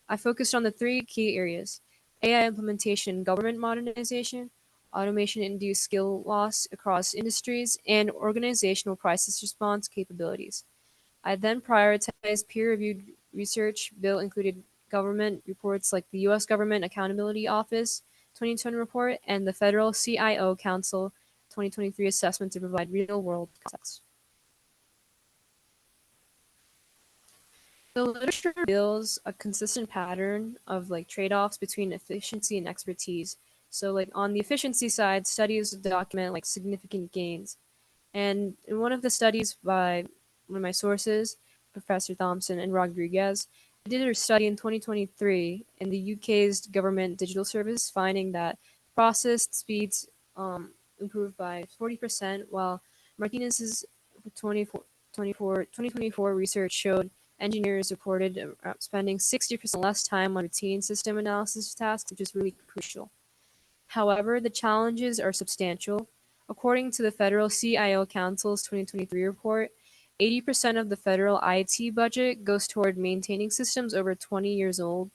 I focused on the three key areas: AI implementation and government modernization, automation induced skill loss across industries, and organizational crisis response capabilities. I then prioritized peer reviewed research. Bill included government reports like the US Government Accountability Office 2020 report and the Federal CIO Council 2023 assessment to provide real world context. The literature reveals a consistent pattern of like trade-offs between efficiency and expertise. So like on the efficiency side, studies document like significant gains. And in one of the studies by one of my sources, Professor Thompson and Rodriguez, they did a study in 2023 in the UK's government digital service, finding that process speeds improved by 40%, while Martinez's 2024 research showed engineers reported spending 60% less time on routine system analysis tasks, which is really crucial. However, the challenges are substantial. According to the Federal CIO Council's 2023 report, 80% of the federal IT budget goes toward maintaining systems over 20 years old.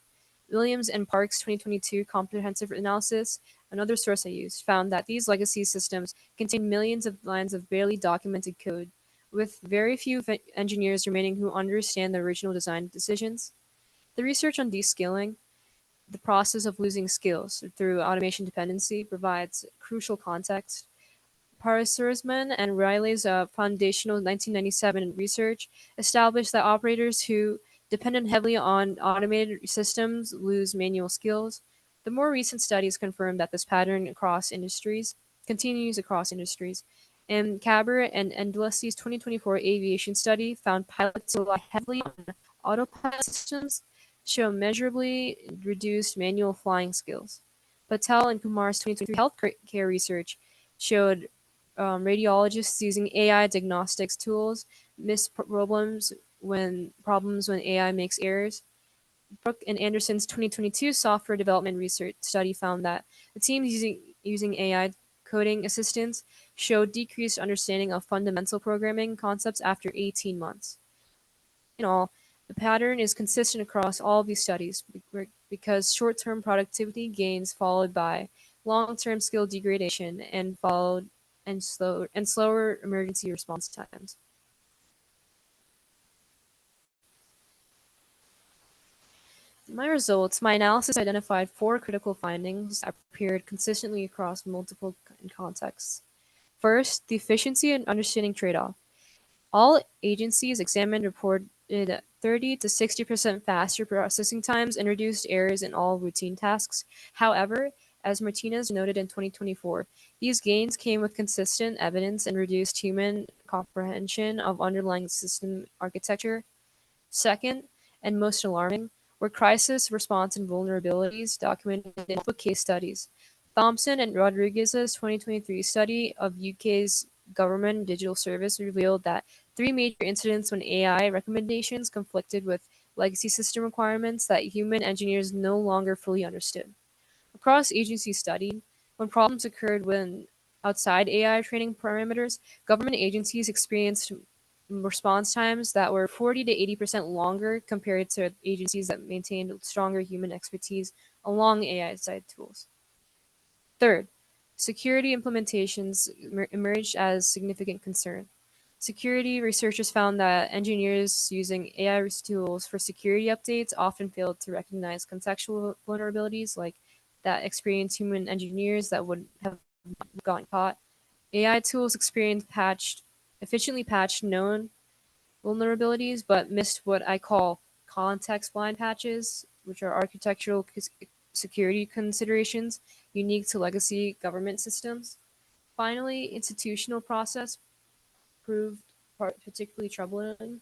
Williams and Park's 2022 comprehensive analysis, another source I used, found that these legacy systems contain millions of lines of barely documented code, with very few engineers remaining who understand the original design decisions. The research on descaling, the process of losing skills through automation dependency, provides crucial context. Parasursman and Riley's foundational 1997 research established that operators who depended heavily on automated systems lose manual skills. The more recent studies confirm that this pattern across industries continues across industries. And Gabber and Endless's 2024 aviation study found pilots who rely heavily on autopilot systems show measurably reduced manual flying skills. Patel and Kumar's 2023 healthcare research showed radiologists using AI diagnostics tools miss problems when AI makes errors. Brooke and Anderson's 2022 software development research study found that the teams using AI coding assistants showed decreased understanding of fundamental programming concepts after 18 months. In all, the pattern is consistent across all of these studies because short-term productivity gains followed by long-term skill degradation and followed and slower emergency response times. My analysis identified four critical findings that appeared consistently across multiple contexts. First, the efficiency and understanding trade-off. All agencies examined reported 30 to 60% faster processing times and reduced errors in all routine tasks. However, as Martinez noted in 2024, these gains came with consistent evidence and reduced human comprehension of underlying system architecture. Second, and most alarming, were crisis response and vulnerabilities documented in multiple case studies. Thompson and Rodriguez's 2023 study of UK's government digital service revealed that three major incidents when AI recommendations conflicted with legacy system requirements that human engineers no longer fully understood. Across agency studied, when problems occurred when outside AI training parameters, government agencies experienced response times that were 40 to 80% longer compared to agencies that maintained stronger human expertise along AI side tools. Third, security implementations emerged as significant concern. Security researchers found that engineers using AI tools for security updates often failed to recognize contextual vulnerabilities like that experienced human engineers that would have gotten caught. AI tools efficiently patched known vulnerabilities, but missed what I call context blind patches, which are architectural security considerations unique to legacy government systems. Finally, institutional process proved particularly troubling.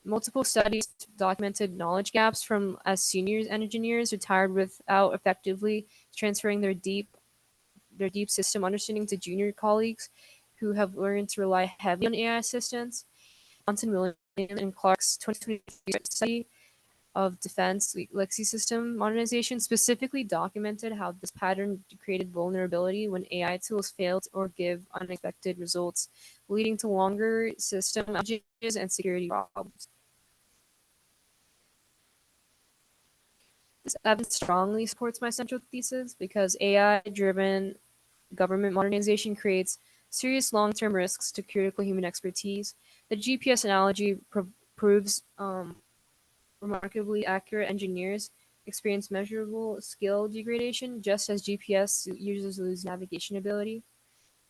Multiple studies documented knowledge gaps from as senior engineers retired without effectively transferring their deep system understanding to junior colleagues who have learned to rely heavily on AI assistance. Johnson, Williams, and Clark's 2023 study of defense legacy system modernization specifically documented how this pattern created vulnerability when AI tools failed or give unexpected results, leading to longer system outages and security problems. This evidence strongly supports my central thesis because AI-driven government modernization creates serious long-term risks to critical human expertise. The GPS analogy proves remarkably accurate engineers experience measurable skill degradation just as GPS users lose navigation ability.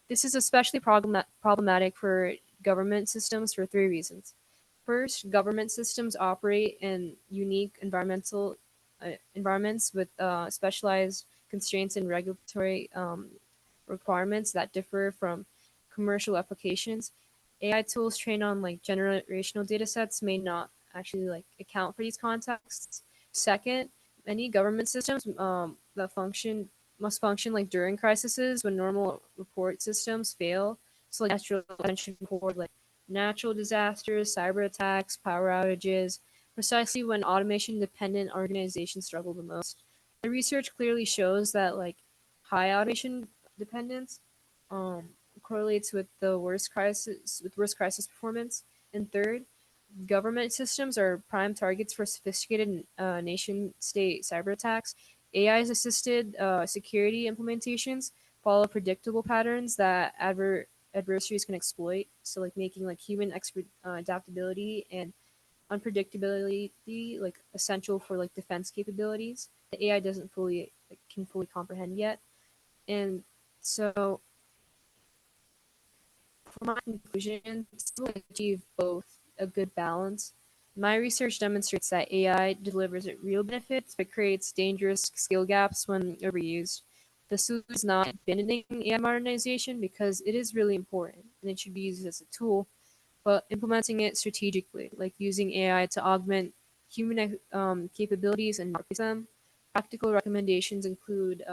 This is especially problematic for government systems for three reasons. First, government systems operate in unique environments with specialized constraints and regulatory requirements that differ from commercial applications. AI tools trained on like generational data sets may not actually like account for these contexts. Second, many government systems that function must function like during crises when normal report systems fail. So like natural mentioned before, like natural disasters, cyber attacks, power outages, precisely when automation dependent organizations struggle the most. The research clearly shows that like high automation dependence um, correlates with the worst crisis performance. And third, government systems are prime targets for sophisticated nation state cyber attacks. AI's assisted security implementations follow predictable patterns that adversaries can exploit. So, like making like human adaptability and unpredictability like essential for like defense capabilities. The AI doesn't fully can fully comprehend yet, and so for my conclusion, to achieve both a good balance, my research demonstrates that AI delivers real benefits but creates dangerous skill gaps when overused. The solution is not abandoning AI modernization because it is really important and it should be used as a tool, but implementing it strategically, like using AI to augment human capabilities and not replace them. Practical recommendations include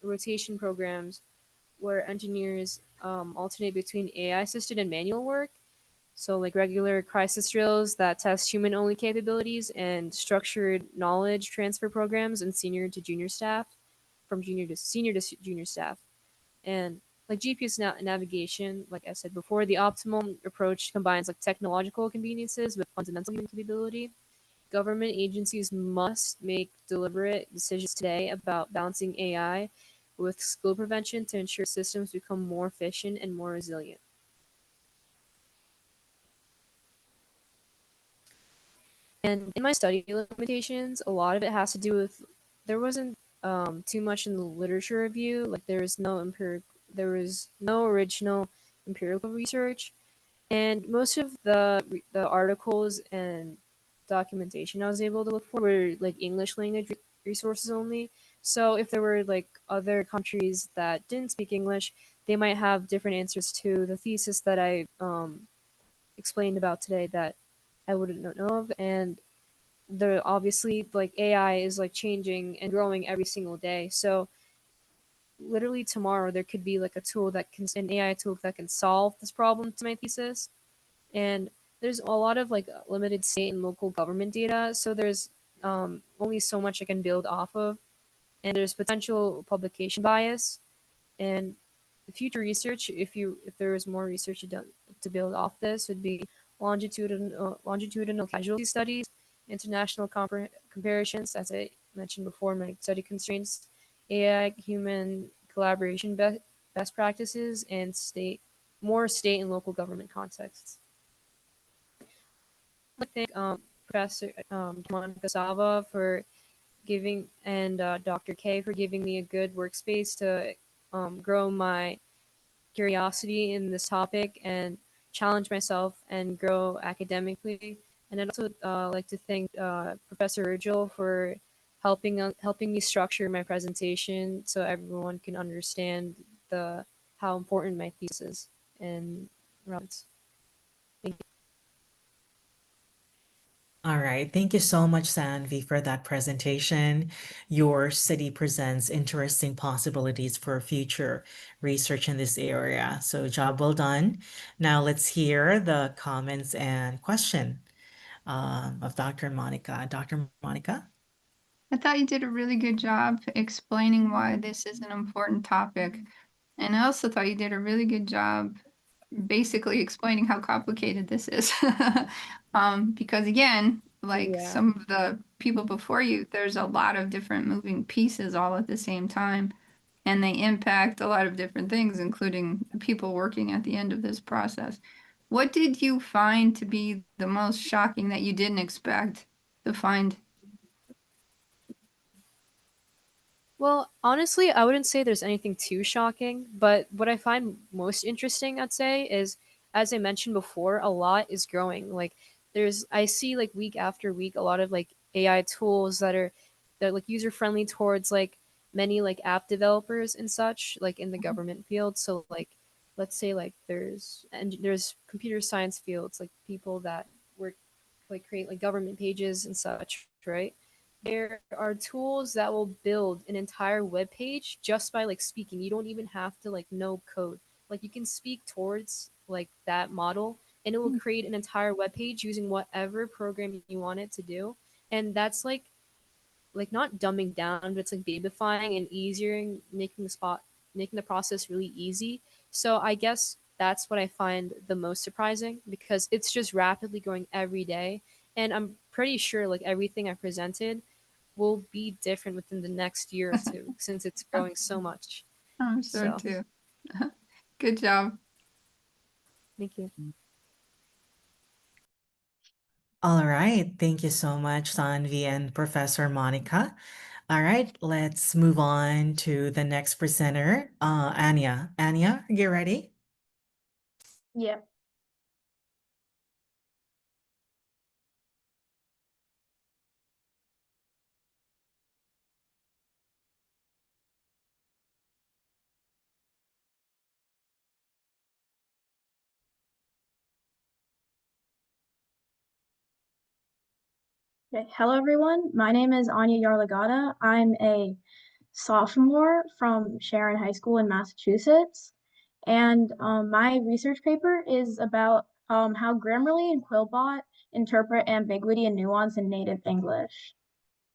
rotation programs where engineers alternate between AI assisted and manual work. So, like regular crisis drills that test human only capabilities and structured knowledge transfer programs and senior to junior staff, from junior to junior staff. And like GPS navigation, like I said before, the optimal approach combines like technological conveniences with fundamental human capability. Government agencies must make deliberate decisions today about balancing AI with skill prevention to ensure systems become more efficient and more resilient. And in my study limitations, a lot of it has to do with there wasn't too much in the literature review. Like there was no original empirical research, and most of the articles and documentation I was able to look for were like English language resources only. So if there were like other countries that didn't speak English, they might have different answers to the thesis that I explained about today that I wouldn't know of. And the obviously like AI is like changing and growing every single day. So literally tomorrow there could be like an AI tool that can solve this problem to my thesis. And there's a lot of like limited state and local government data, so there's only so much I can build off of, and there's potential publication bias. And the future research, if there is more research done to build off this, would be longitudinal casualty studies, international comparisons, as I mentioned before, my study constraints, AI human collaboration best practices, and state and local government contexts. I thank Professor Monica Sava for giving and Dr. K for giving me a good workspace to grow my curiosity in this topic and challenge myself and grow academically. And I'd also like to thank Professor Virgil for helping me structure my presentation so everyone can understand the how important my thesis and runs. Thank you. All right. Thank you so much, Sanvi, for that presentation. Your city presents interesting possibilities for future research in this area. So job well done. Now let's hear the comments and question. of Dr. Monica. Dr. Monica? I thought you did a really good job explaining why this is an important topic. And I also thought you did a really good job basically explaining how complicated this is. Because again, like Yeah. some of the people before you, there's a lot of different moving pieces all at the same time, and they impact a lot of different things, including the people working at the end of this process. What did you find to be the most shocking that you didn't expect to find? Well, honestly, I wouldn't say there's anything too shocking, but what I find most interesting, I'd say, is as I mentioned before, a lot is growing. Like I see like week after week a lot of like AI tools that are like user friendly towards like many like app developers and such, like in the government field. So like let's say like there's computer science fields, like people that work like create like government pages and such, right? There are tools that will build an entire web page just by like speaking. You don't even have to like know code. Like you can speak towards like that model and it will create an entire web page using whatever program you want it to do. And that's like not dumbing down, but it's like babifying and easier, making the process really easy. So I guess that's what I find the most surprising because it's just rapidly growing every day. And I'm pretty sure like everything I presented will be different within the next year or two since it's growing so much. I'm sure So too. Good job. thank you. All right. Thank you so much, Sanvi and Professor Monica. All right, let's move on to the next presenter, Anya. Anya, are you ready? Yeah. Okay. Hello, everyone. My name is Anya Yarlagada. I'm a sophomore from Sharon High School in Massachusetts. And my research paper is about how Grammarly and Quillbot interpret ambiguity and nuance in native English.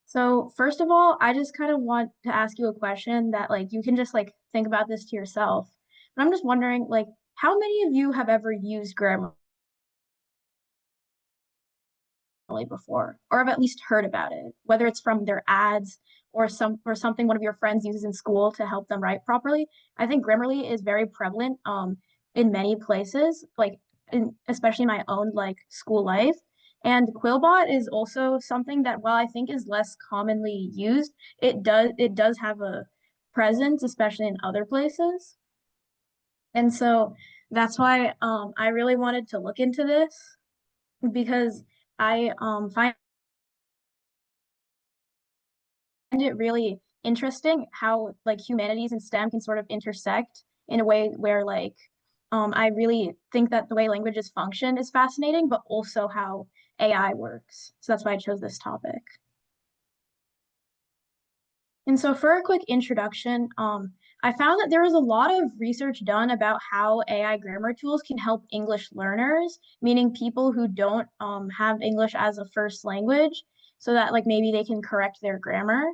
So first of all, I just kind of want to ask you a question that like you can just like think about this to yourself. And I'm just wondering like how many of you have ever used Grammarly before or have at least heard about it, whether it's from their ads or something one of your friends uses in school to help them write properly. I think Grammarly is very prevalent in many places, like especially my own like school life. And Quillbot is also something that while I think is less commonly used, it does have a presence, especially in other places. And so that's why I really wanted to look into this because I find it really interesting how like humanities and STEM can sort of intersect in a way where like I really think that the way languages function is fascinating, but also how AI works. So that's why I chose this topic. And so for a quick introduction, I found that there was a lot of research done about how AI grammar tools can help English learners, meaning people who don't have English as a first language, so that like maybe they can correct their grammar.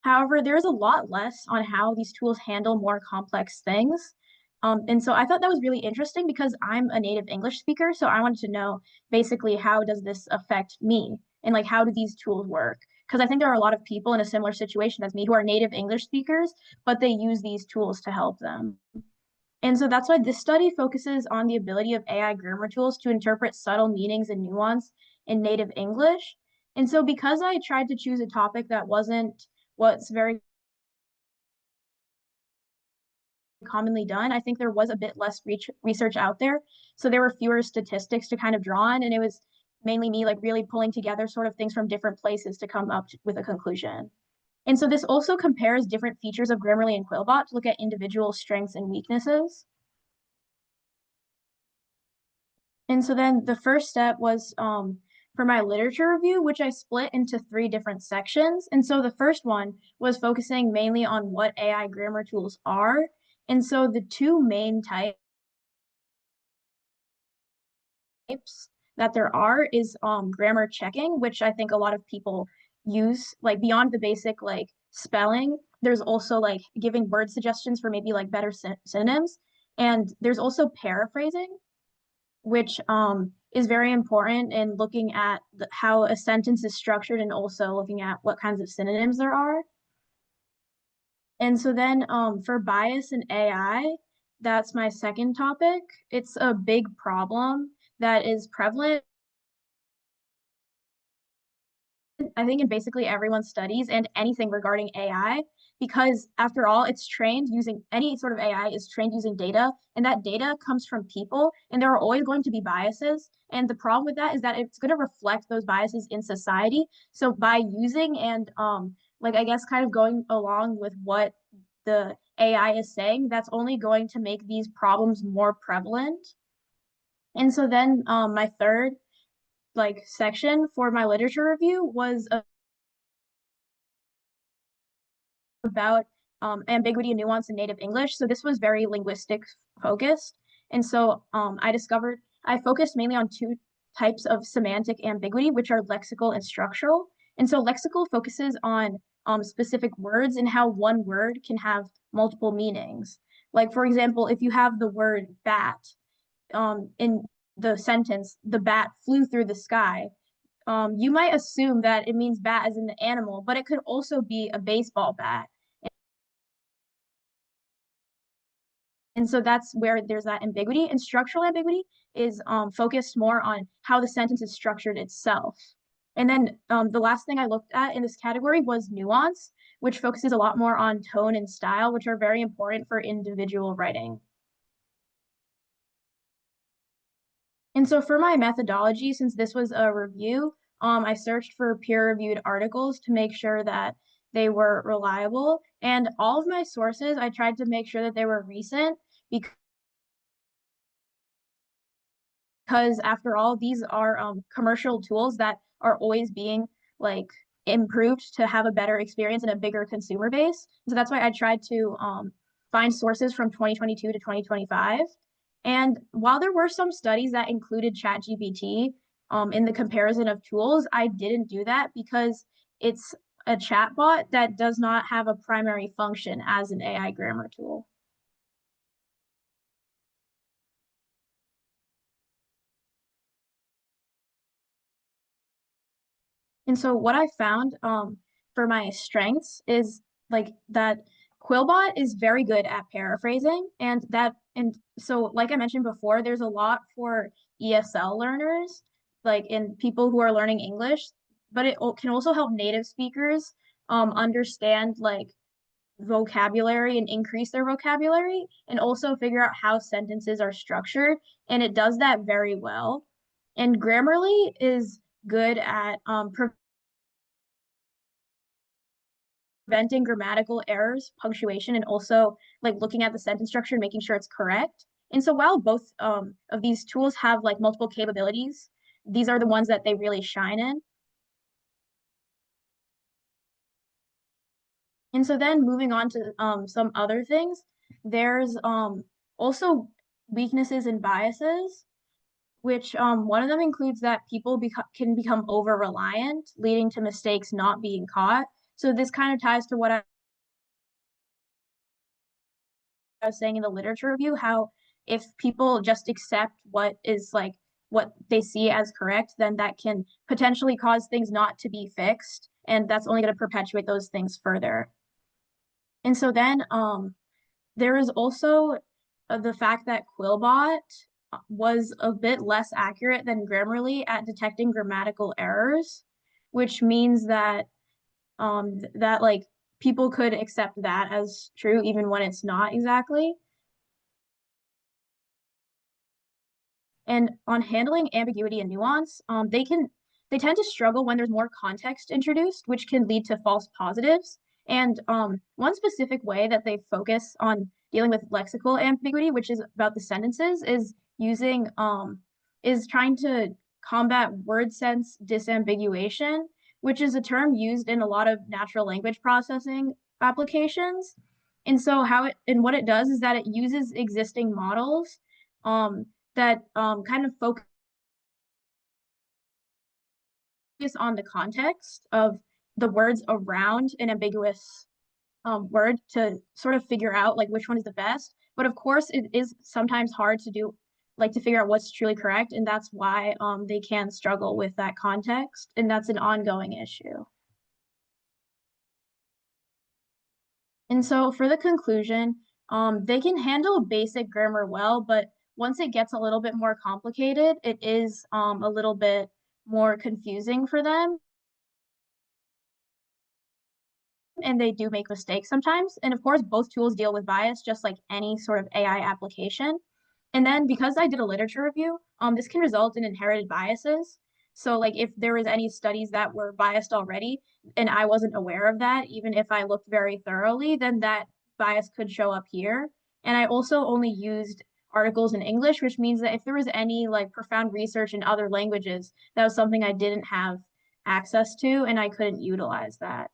However, there's a lot less on how these tools handle more complex things. And so I thought that was really interesting because I'm a native English speaker. So I wanted to know basically how does this affect me and like how do these tools work? Because I think there are a lot of people in a similar situation as me who are native English speakers, but they use these tools to help them. And so that's why this study focuses on the ability of AI grammar tools to interpret subtle meanings and nuance in native English. And so because I tried to choose a topic that wasn't what's very commonly done, I think there was a bit less research out there. So there were fewer statistics to kind of draw on, and it was mainly me like really pulling together sort of things from different places to come up with a conclusion. And so this also compares different features of Grammarly and Quillbot to look at individual strengths and weaknesses. And so then the first step was for my literature review, which I split into 3 different sections. And so the first one was focusing mainly on what AI grammar tools are. And so the 2 main types types that there are is grammar checking, which I think a lot of people use, like beyond the basic like spelling. There's also like giving word suggestions for maybe like better synonyms. And there's also paraphrasing, which is very important in looking at how a sentence is structured and also looking at what kinds of synonyms there are. And so then for bias in AI, that's my second topic. It's a big problem that is prevalent, I think, in basically everyone's studies and anything regarding AI, because after all, it's trained using any sort of AI is trained using data, and that data comes from people, and there are always going to be biases. And the problem with that is that it's going to reflect those biases in society. So by using and like I guess kind of going along with what the AI is saying, that's only going to make these problems more prevalent. And so then my third like section for my literature review was about ambiguity and nuance in native English. So this was very linguistic focused. And so I focused mainly on two types of semantic ambiguity, which are lexical and structural. And so lexical focuses on specific words and how one word can have multiple meanings. Like, for example, if you have the word bat in the sentence, the bat flew through the sky, you might assume that it means bat as in the animal, but it could also be a baseball bat. And so that's where there's that ambiguity. And structural ambiguity is focused more on how the sentence is structured itself. And then the last thing I looked at in this category was nuance, which focuses a lot more on tone and style, which are very important for individual writing. And so for my methodology, since this was a review, I searched for peer-reviewed articles to make sure that they were reliable. And all of my sources, I tried to make sure that they were recent because after all, these are commercial tools that are always being like improved to have a better experience and a bigger consumer base. So that's why I tried to find sources from 2022 to 2025. And while there were some studies that included ChatGPT in the comparison of tools, I didn't do that because it's a chatbot that does not have a primary function as an AI grammar tool. And so what I found for my strengths is like that Quillbot is very good at paraphrasing, and so like I mentioned before, there's a lot for ESL learners, like in people who are learning English, but it can also help native speakers understand like vocabulary and increase their vocabulary and also figure out how sentences are structured, and it does that very well. And Grammarly is good at preventing grammatical errors, punctuation, and also like looking at the sentence structure and making sure it's correct. And so while both of these tools have like multiple capabilities, these are the ones that they really shine in. And so then moving on to some other things, there's also weaknesses and biases, which one of them includes that people can become over-reliant, leading to mistakes not being caught. So this kind of ties to what I was saying in the literature review, how if people just accept what is like what they see as correct, then that can potentially cause things not to be fixed. And that's only going to perpetuate those things further. And so then there is also the fact that Quillbot was a bit less accurate than Grammarly at detecting grammatical errors, which means that that like people could accept that as true even when it's not exactly. And on handling ambiguity and nuance, they tend to struggle when there's more context introduced, which can lead to false positives. And one specific way that they focus on dealing with lexical ambiguity, which is about the sentences, is trying to combat word sense disambiguation, which is a term used in a lot of natural language processing applications. And so what it does is that it uses existing models that kind of focus on the context of the words around an ambiguous word to sort of figure out like which one is the best. But of course, it is sometimes hard to do, like to figure out what's truly correct, and that's why they can struggle with that context, and that's an ongoing issue. And so for the conclusion, they can handle basic grammar well, but once it gets a little bit more complicated, it is a little bit more confusing for them. And they do make mistakes sometimes. And of course, both tools deal with bias, just like any sort of AI application. And then because I did a literature review, this can result in inherited biases. So like if there was any studies that were biased already and I wasn't aware of that, even if I looked very thoroughly, then that bias could show up here. And I also only used articles in English, which means that if there was any like profound research in other languages, that was something I didn't have access to and I couldn't utilize that.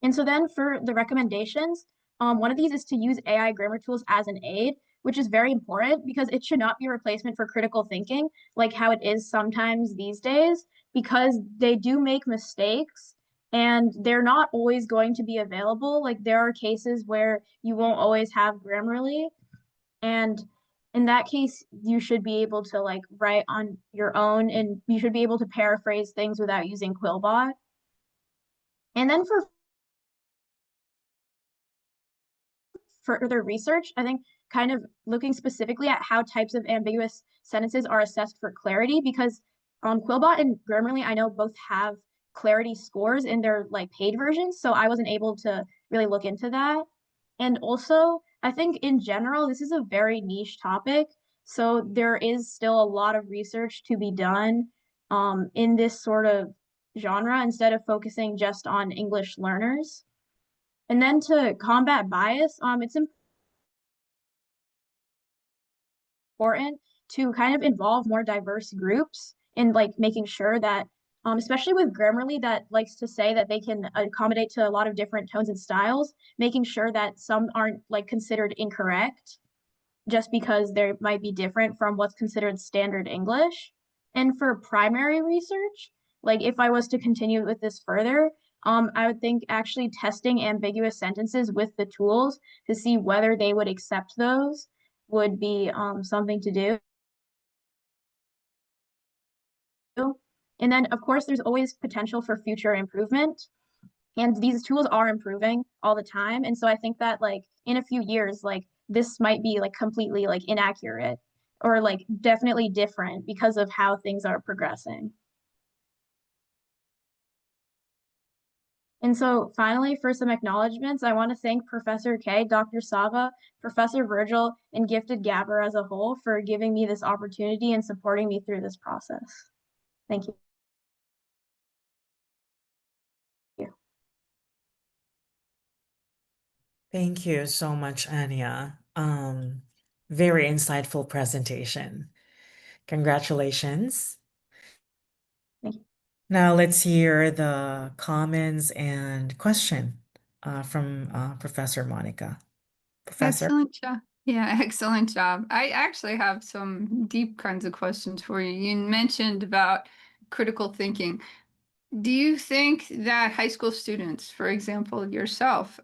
And so then for the recommendations, one of these is to use AI grammar tools as an aid, which is very important because it should not be a replacement for critical thinking, like how it is sometimes these days, because they do make mistakes and they're not always going to be available. Like there are cases where you won't always have Grammarly. And in that case, you should be able to like write on your own and you should be able to paraphrase things without using Quillbot. And then for further research, I think kind of looking specifically at how types of ambiguous sentences are assessed for clarity, because Quillbot and Grammarly, I know both have clarity scores in their like paid versions, so I wasn't able to really look into that. And also, I think in general, this is a very niche topic, so there is still a lot of research to be done in this sort of genre instead of focusing just on English learners. And then to combat bias, it's important to kind of involve more diverse groups in like making sure that, especially with Grammarly that likes to say that they can accommodate to a lot of different tones and styles, making sure that some aren't like considered incorrect just because they might be different from what's considered standard English. And for primary research, like if I was to continue with this further, I would think actually testing ambiguous sentences with the tools to see whether they would accept those would be something to do. And then, of course, there's always potential for future improvement. And these tools are improving all the time. And so I think that like in a few years, like this might be like completely like inaccurate or like definitely different because of how things are progressing. And so finally, for some acknowledgements, I want to thank Professor K, Dr. Sava, Professor Virgil, and Gifted Gabber as a whole for giving me this opportunity and supporting me through this process. Thank you. Thank you so much, Anya. Very insightful presentation. Congratulations. Thank you. Now let's hear the comments and question from Professor Monica. Professor? Excellent job. Yeah, excellent job. I actually have some deep kinds of questions for you. You mentioned about critical thinking. Do you think that high school students, for example, yourself,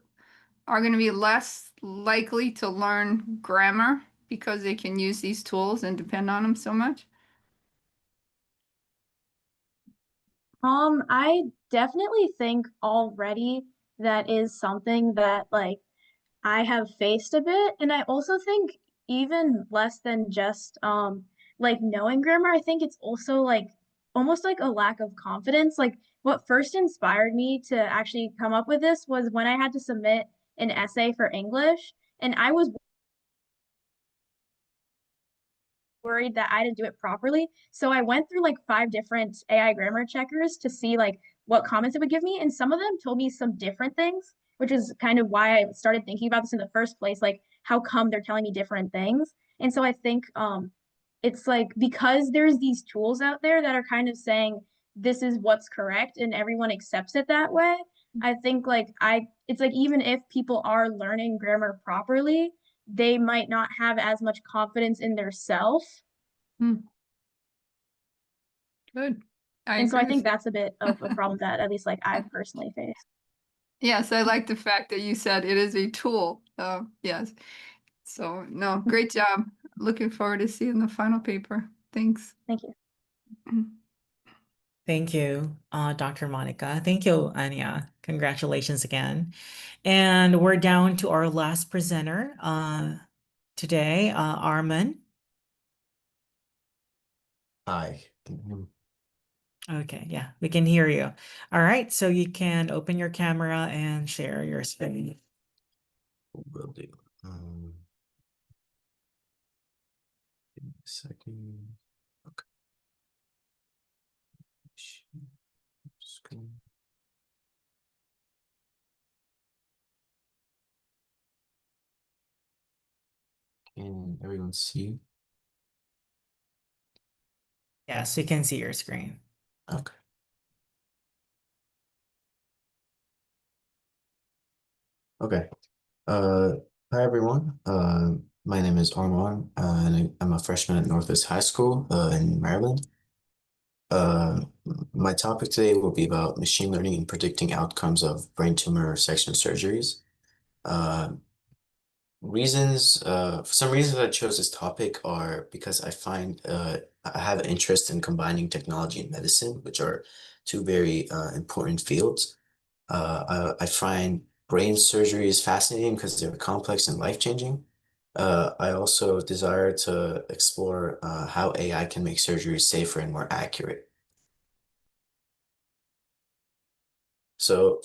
are going to be less likely to learn grammar because they can use these tools and depend on them so much? I definitely think already that is something that like I have faced a bit. And I also think even less than just like knowing grammar, I think it's also like almost like a lack of confidence. Like what first inspired me to actually come up with this was when I had to submit an essay for English and I was worried that I didn't do it properly. So I went through like 5 different AI grammar checkers to see like what comments it would give me. And some of them told me some different things, which is kind of why I started thinking about this in the first place. Like, how come they're telling me different things? And so I think it's like because there's these tools out there that are kind of saying this is what's correct and everyone accepts it that way. I think like it's like even if people are learning grammar properly, they might not have as much confidence in their self. Good. And so I agree think with that's a bit of a problem that at least like I've personally faced. Yes, I like the fact that you said it is a tool. Yes. So, no, great job. Looking forward to seeing the final paper. Thanks. Thank you. Thank you, Dr. Monica. Thank you, Anya. Congratulations again. And we're down to our last presenter today, Armin. Hi. Okay, yeah, we can hear you. All right, so you can open your camera and share your screen. Will do. Give me a second. Okay. Screen. Can everyone see? Yes, you can see your screen. Okay. Okay. Hi everyone. My name is Armand, and I'm a freshman at Northwest High School in Maryland. My topic today will be about machine learning and predicting outcomes of brain tumor resection surgeries. Uh, for some reasons I chose this topic are because I find I have an interest in combining technology and medicine, which are two very important fields. I find brain surgery is fascinating because they're complex and life-changing. I also desire to explore how AI can make surgery safer and more accurate. So,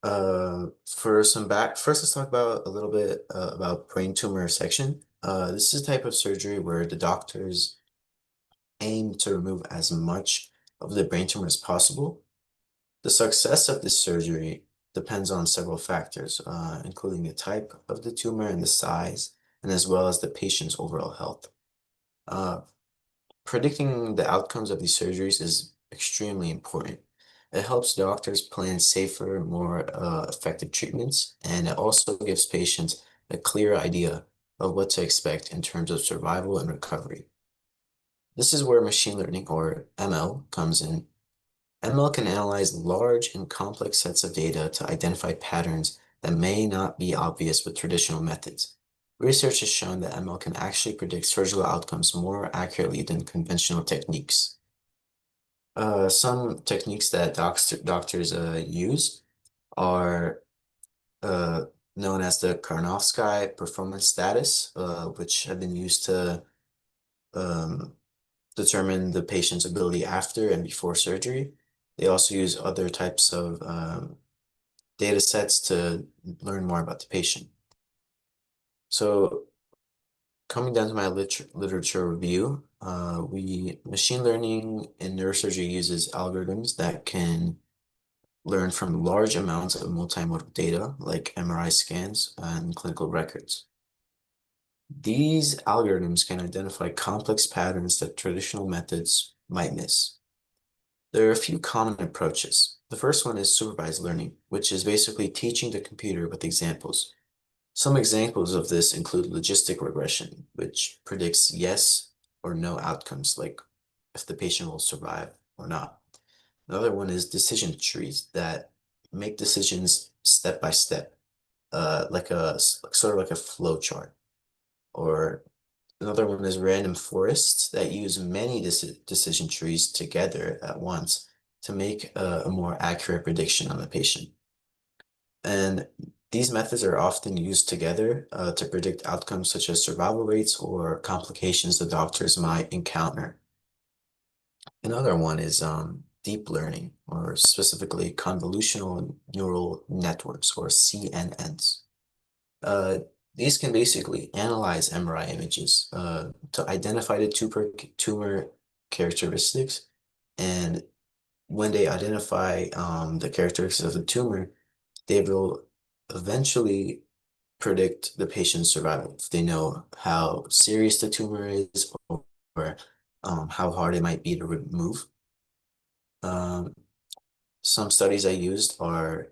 first let's talk about a little bit about brain tumor resection. This is a type of surgery where the doctors aim to remove as much of the brain tumor as possible. The success of this surgery depends on several factors, including the type of the tumor and the size, and as well as the patient's overall health. Uh, Predicting the outcomes of these surgeries is extremely important. It helps doctors plan safer, more effective treatments, and it also gives patients a clear idea of what to expect in terms of survival and recovery. This is where machine learning, or ML, comes in. ML can analyze large and complex sets of data to identify patterns that may not be obvious with traditional methods. Research has shown that ML can actually predict surgical outcomes more accurately than conventional techniques. Some techniques that doctors use are known as the Karnofsky performance status, which have been used to um, determine the patient's ability after and before surgery. They also use other types of data sets to learn more about the patient. So coming down to my literature review, machine learning in neurosurgery uses algorithms that can learn from large amounts of multimodal data like MRI scans and clinical records. These algorithms can identify complex patterns that traditional methods might miss. There are a few common approaches. The first one is supervised learning, which is basically teaching the computer with examples. Some examples of this include logistic regression, which predicts yes or no outcomes, like if the patient will survive or not. Another one is decision trees that make decisions step by step, sort of like a flow chart. Or another one is random forests that use many decision trees together at once to make a more accurate prediction on the patient. And these methods are often used together to predict outcomes such as survival rates or complications the doctors might encounter. Another one is deep learning, or specifically convolutional neural networks, or CNNs. Uh, these can basically analyze MRI images to identify the tumor characteristics, and when they identify the characteristics of the tumor, they will eventually predict the patient's survival if they know how serious the tumor is or how hard it might be to remove. Um, Some studies I used are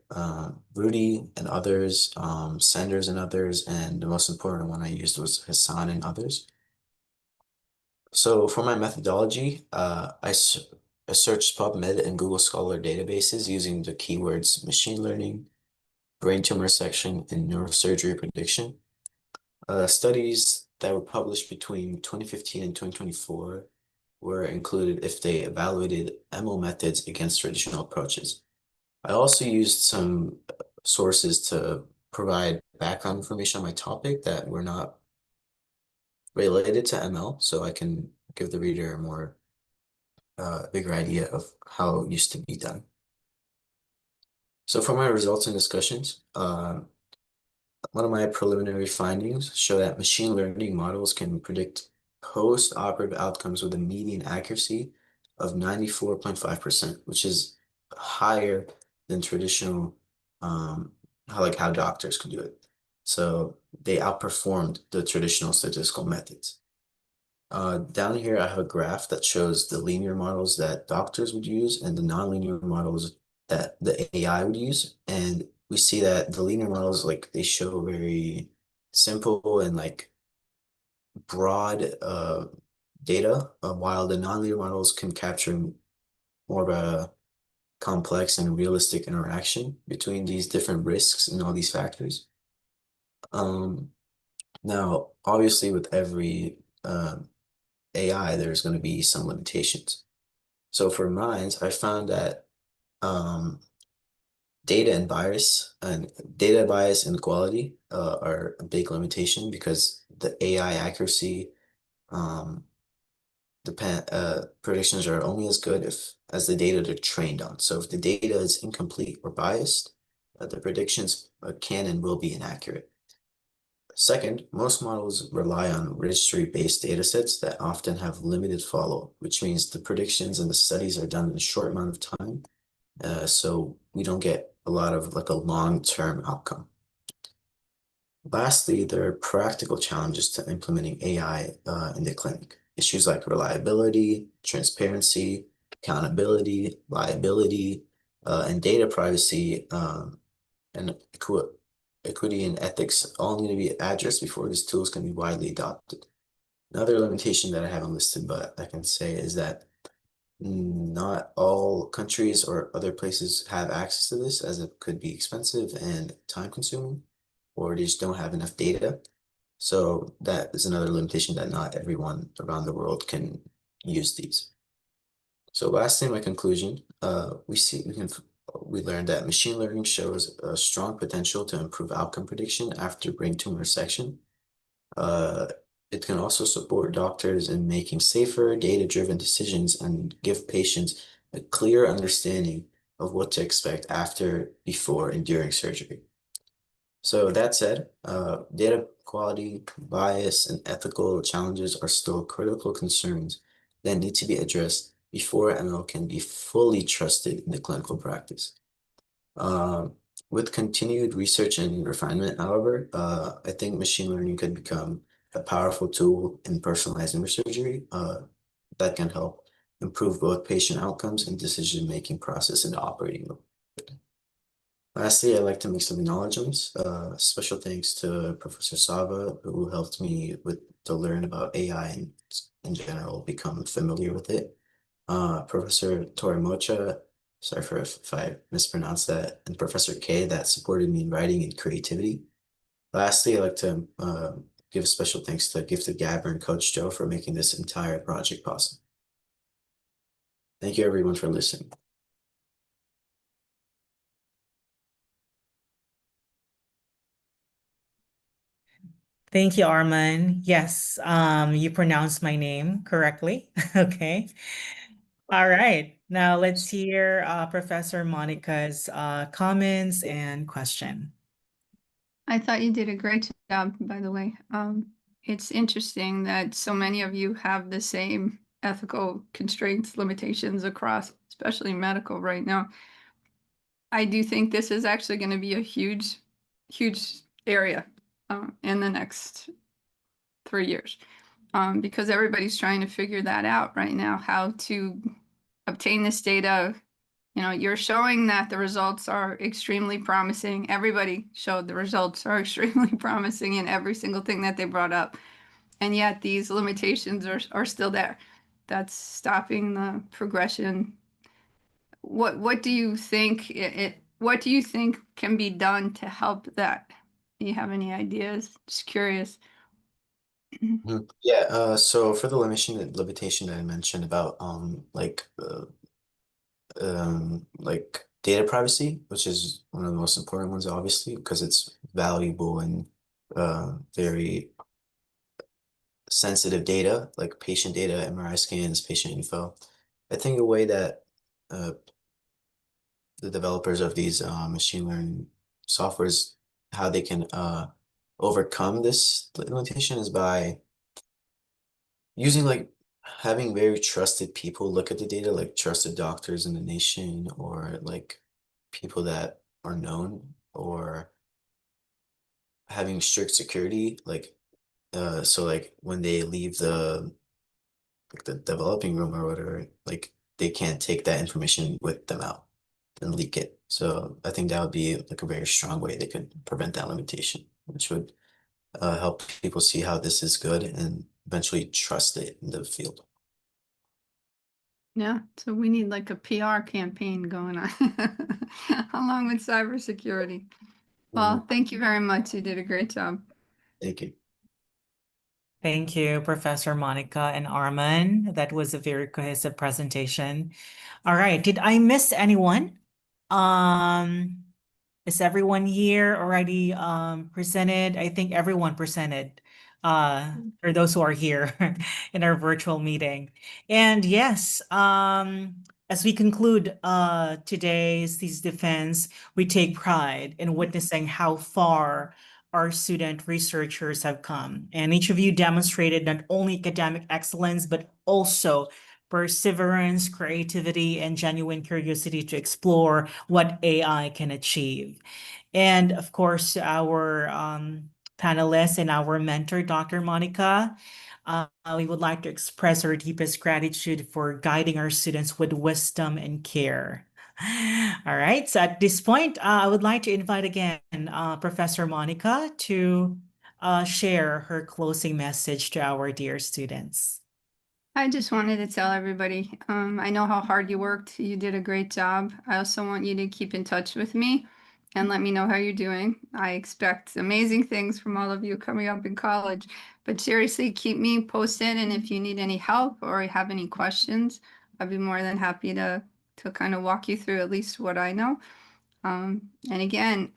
Rudy and others, Sanders and others, and the most important one I used was Hassan and others. So for my methodology, I searched PubMed and Google Scholar databases using the keywords machine learning, brain tumor section, and neurosurgery prediction. Studies that were published between 2015 and 2024 were included if they evaluated ML methods against traditional approaches. I also used some sources to provide background information on my topic that were not related to ML, so I can give the reader a more bigger idea of how it used to be done. So for my results and discussions, one of my preliminary findings show that machine learning models can predict post-operative outcomes with a median accuracy of 94.5%, which is higher than traditional, how doctors could do it. So they outperformed the traditional statistical methods. Down here, I have a graph that shows the linear models that doctors would use and the nonlinear models that the AI would use. And we see that the linear models, like, they show very simple and like broad data, while the nonlinear models can capture more of a complex and realistic interaction between these different risks and all these factors. Now, obviously, with every AI, there's going to be some limitations. So for mine, I found that um, data bias and quality are a big limitation because the AI accuracy um, predictions are only as good as the data they're trained on. So if the data is incomplete or biased, the predictions can and will be inaccurate. Second, most models rely on registry-based datasets that often have limited follow-up, which means the predictions and the studies are done in a short amount of time, so we don't get a lot of like a long-term outcome. Lastly, there are practical challenges to implementing AI in the clinic. Issues like reliability, transparency, accountability, liability, and data privacy, and equity and ethics all need to be addressed before these tools can be widely adopted. Another limitation that I haven't listed, but I can say, is that not all countries or other places have access to this, as it could be expensive and time consuming, or they just don't have enough data. So that is another limitation, that not everyone around the world can use these. So lastly, my conclusion, we learned that machine learning shows a strong potential to improve outcome prediction after brain tumor resection. It can also support doctors in making safer, data-driven decisions and give patients a clear understanding of what to expect after, before, and during surgery. So that said, data quality, bias, and ethical challenges are still critical concerns that need to be addressed before ML can be fully trusted in the clinical practice. With continued research and refinement, however, I think machine learning could become a powerful tool in personalized neurosurgery that can help improve both patient outcomes and decision-making process in the operating room. Lastly, I'd like to make some acknowledgements. Special thanks to Professor Sava, who helped me to learn about AI and in general, become familiar with it. Professor Torimocha, sorry if I mispronounced that, and Professor K, that supported me in writing and creativity. Lastly, I'd like to give special thanks to Gifted Gabber and Coach Joe for making this entire project possible. Thank you everyone for listening. Thank you, Arman. Yes, you pronounced my name correctly. Okay. All right. Now let's hear Professor Monica's comments and question. I thought you did a great job, by the way. It's interesting that so many of you have the same ethical constraints, limitations across, especially medical right now. I do think this is actually going to be a huge, huge area in the next 3 years, because everybody's trying to figure that out right now, how to obtain this data, you're showing that the results are extremely promising. Everybody showed the results are extremely promising in every single thing that they brought up. And yet these limitations are still there. That's stopping the progression. What do you think what do you think can be done to help that? Do you have any ideas? Just curious. Yeah, so for the limitation that I mentioned about like data privacy, which is one of the most important ones, obviously, because it's valuable and very sensitive data, like patient data, MRI scans, patient info. I think a way that uh, the developers of these machine learning softwares, how they can overcome this limitation is by using like having very trusted people look at the data, like trusted doctors in the nation or like people that are known or having strict security, like so like when they leave the developing room or whatever, like they can't take that information with them out and leak it. So I think that would be like a very strong way they could prevent that limitation, which would help people see how this is good and eventually trust it in the field. Yeah, so we need like a PR campaign going on along with cybersecurity. Well, thank you very much. You did a great job. Thank you. Thank you, Professor Monica and Arman. That was a very cohesive presentation. All right, did I miss anyone? Um, is everyone here already presented? I think everyone presented for those who are here in our virtual meeting. And yes, as we conclude today's Thesis Defense, we take pride in witnessing how far our student researchers have come. And each of you demonstrated not only academic excellence, but also perseverance, creativity, and genuine curiosity to explore what AI can achieve. And of course, our panelists and our mentor, Dr. Monica, we would like to express our deepest gratitude for guiding our students with wisdom and care. All right, so at this point, I would like to invite again Professor Monica to share her closing message to our dear students. I just wanted to tell everybody, I know how hard you worked. You did a great job. I also want you to keep in touch with me and let me know how you're doing. I expect amazing things from all of you coming up in college, but seriously, keep me posted. And if you need any help or have any questions, I'd be more than happy to kind of walk you through at least what I know. And again,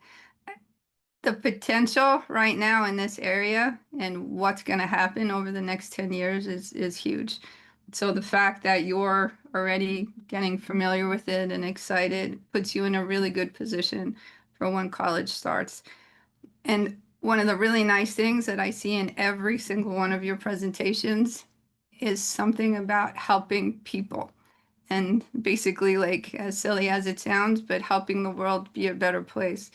the potential right now in this area and what's going to happen over the next 10 years is huge. So the fact that you're already getting familiar with it and excited puts you in a really good position for when college starts. And one of the really nice things that I see in every single one of your presentations is something about helping people. And basically, like, as silly as it sounds, but helping the world be a better place.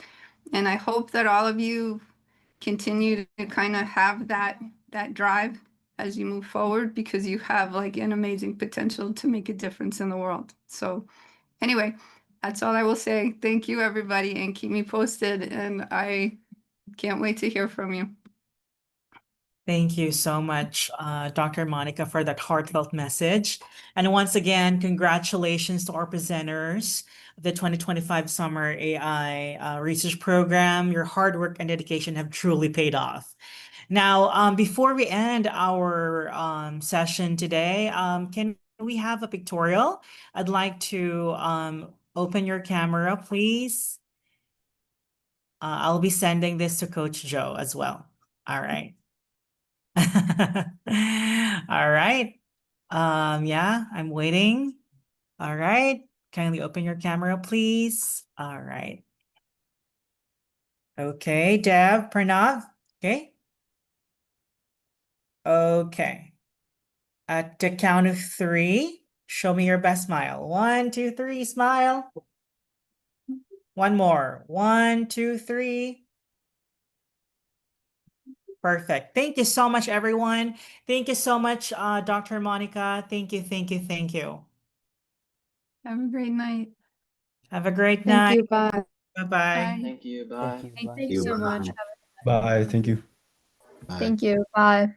And I hope that all of you continue to kind of have that drive as you move forward, because you have like an amazing potential to make a difference in the world. So anyway, that's all I will say. Thank you, everybody, and keep me posted. And I can't wait to hear from you. Thank you so much, Dr. Monica, for that heartfelt message. And once again, congratulations to our presenters of the 2025 Summer AI Research Program. Your hard work and dedication have truly paid off. Now, before we end our session today, can we have a pictorial? I'd like to open your camera, please. I'll be sending this to Coach Joe as well. All right. All right. Yeah, I'm waiting. All right. Kindly open your camera, please. All right. Okay, Deb, Pranav. Okay. Okay. At the count of three, show me your best smile. 1, 2, 3, smile. One more. 1, 2, 3. Perfect. Thank you so much, everyone. Thank you so much, Dr. Monica. Thank you, thank you, thank you. Have a great night. Have a great Thank night. you. Bye. Bye-bye. Bye. Thank you. Thank Bye. you. Thank Bye. you so much. Bye. Bye. Thank you. Bye. Thank you. Bye.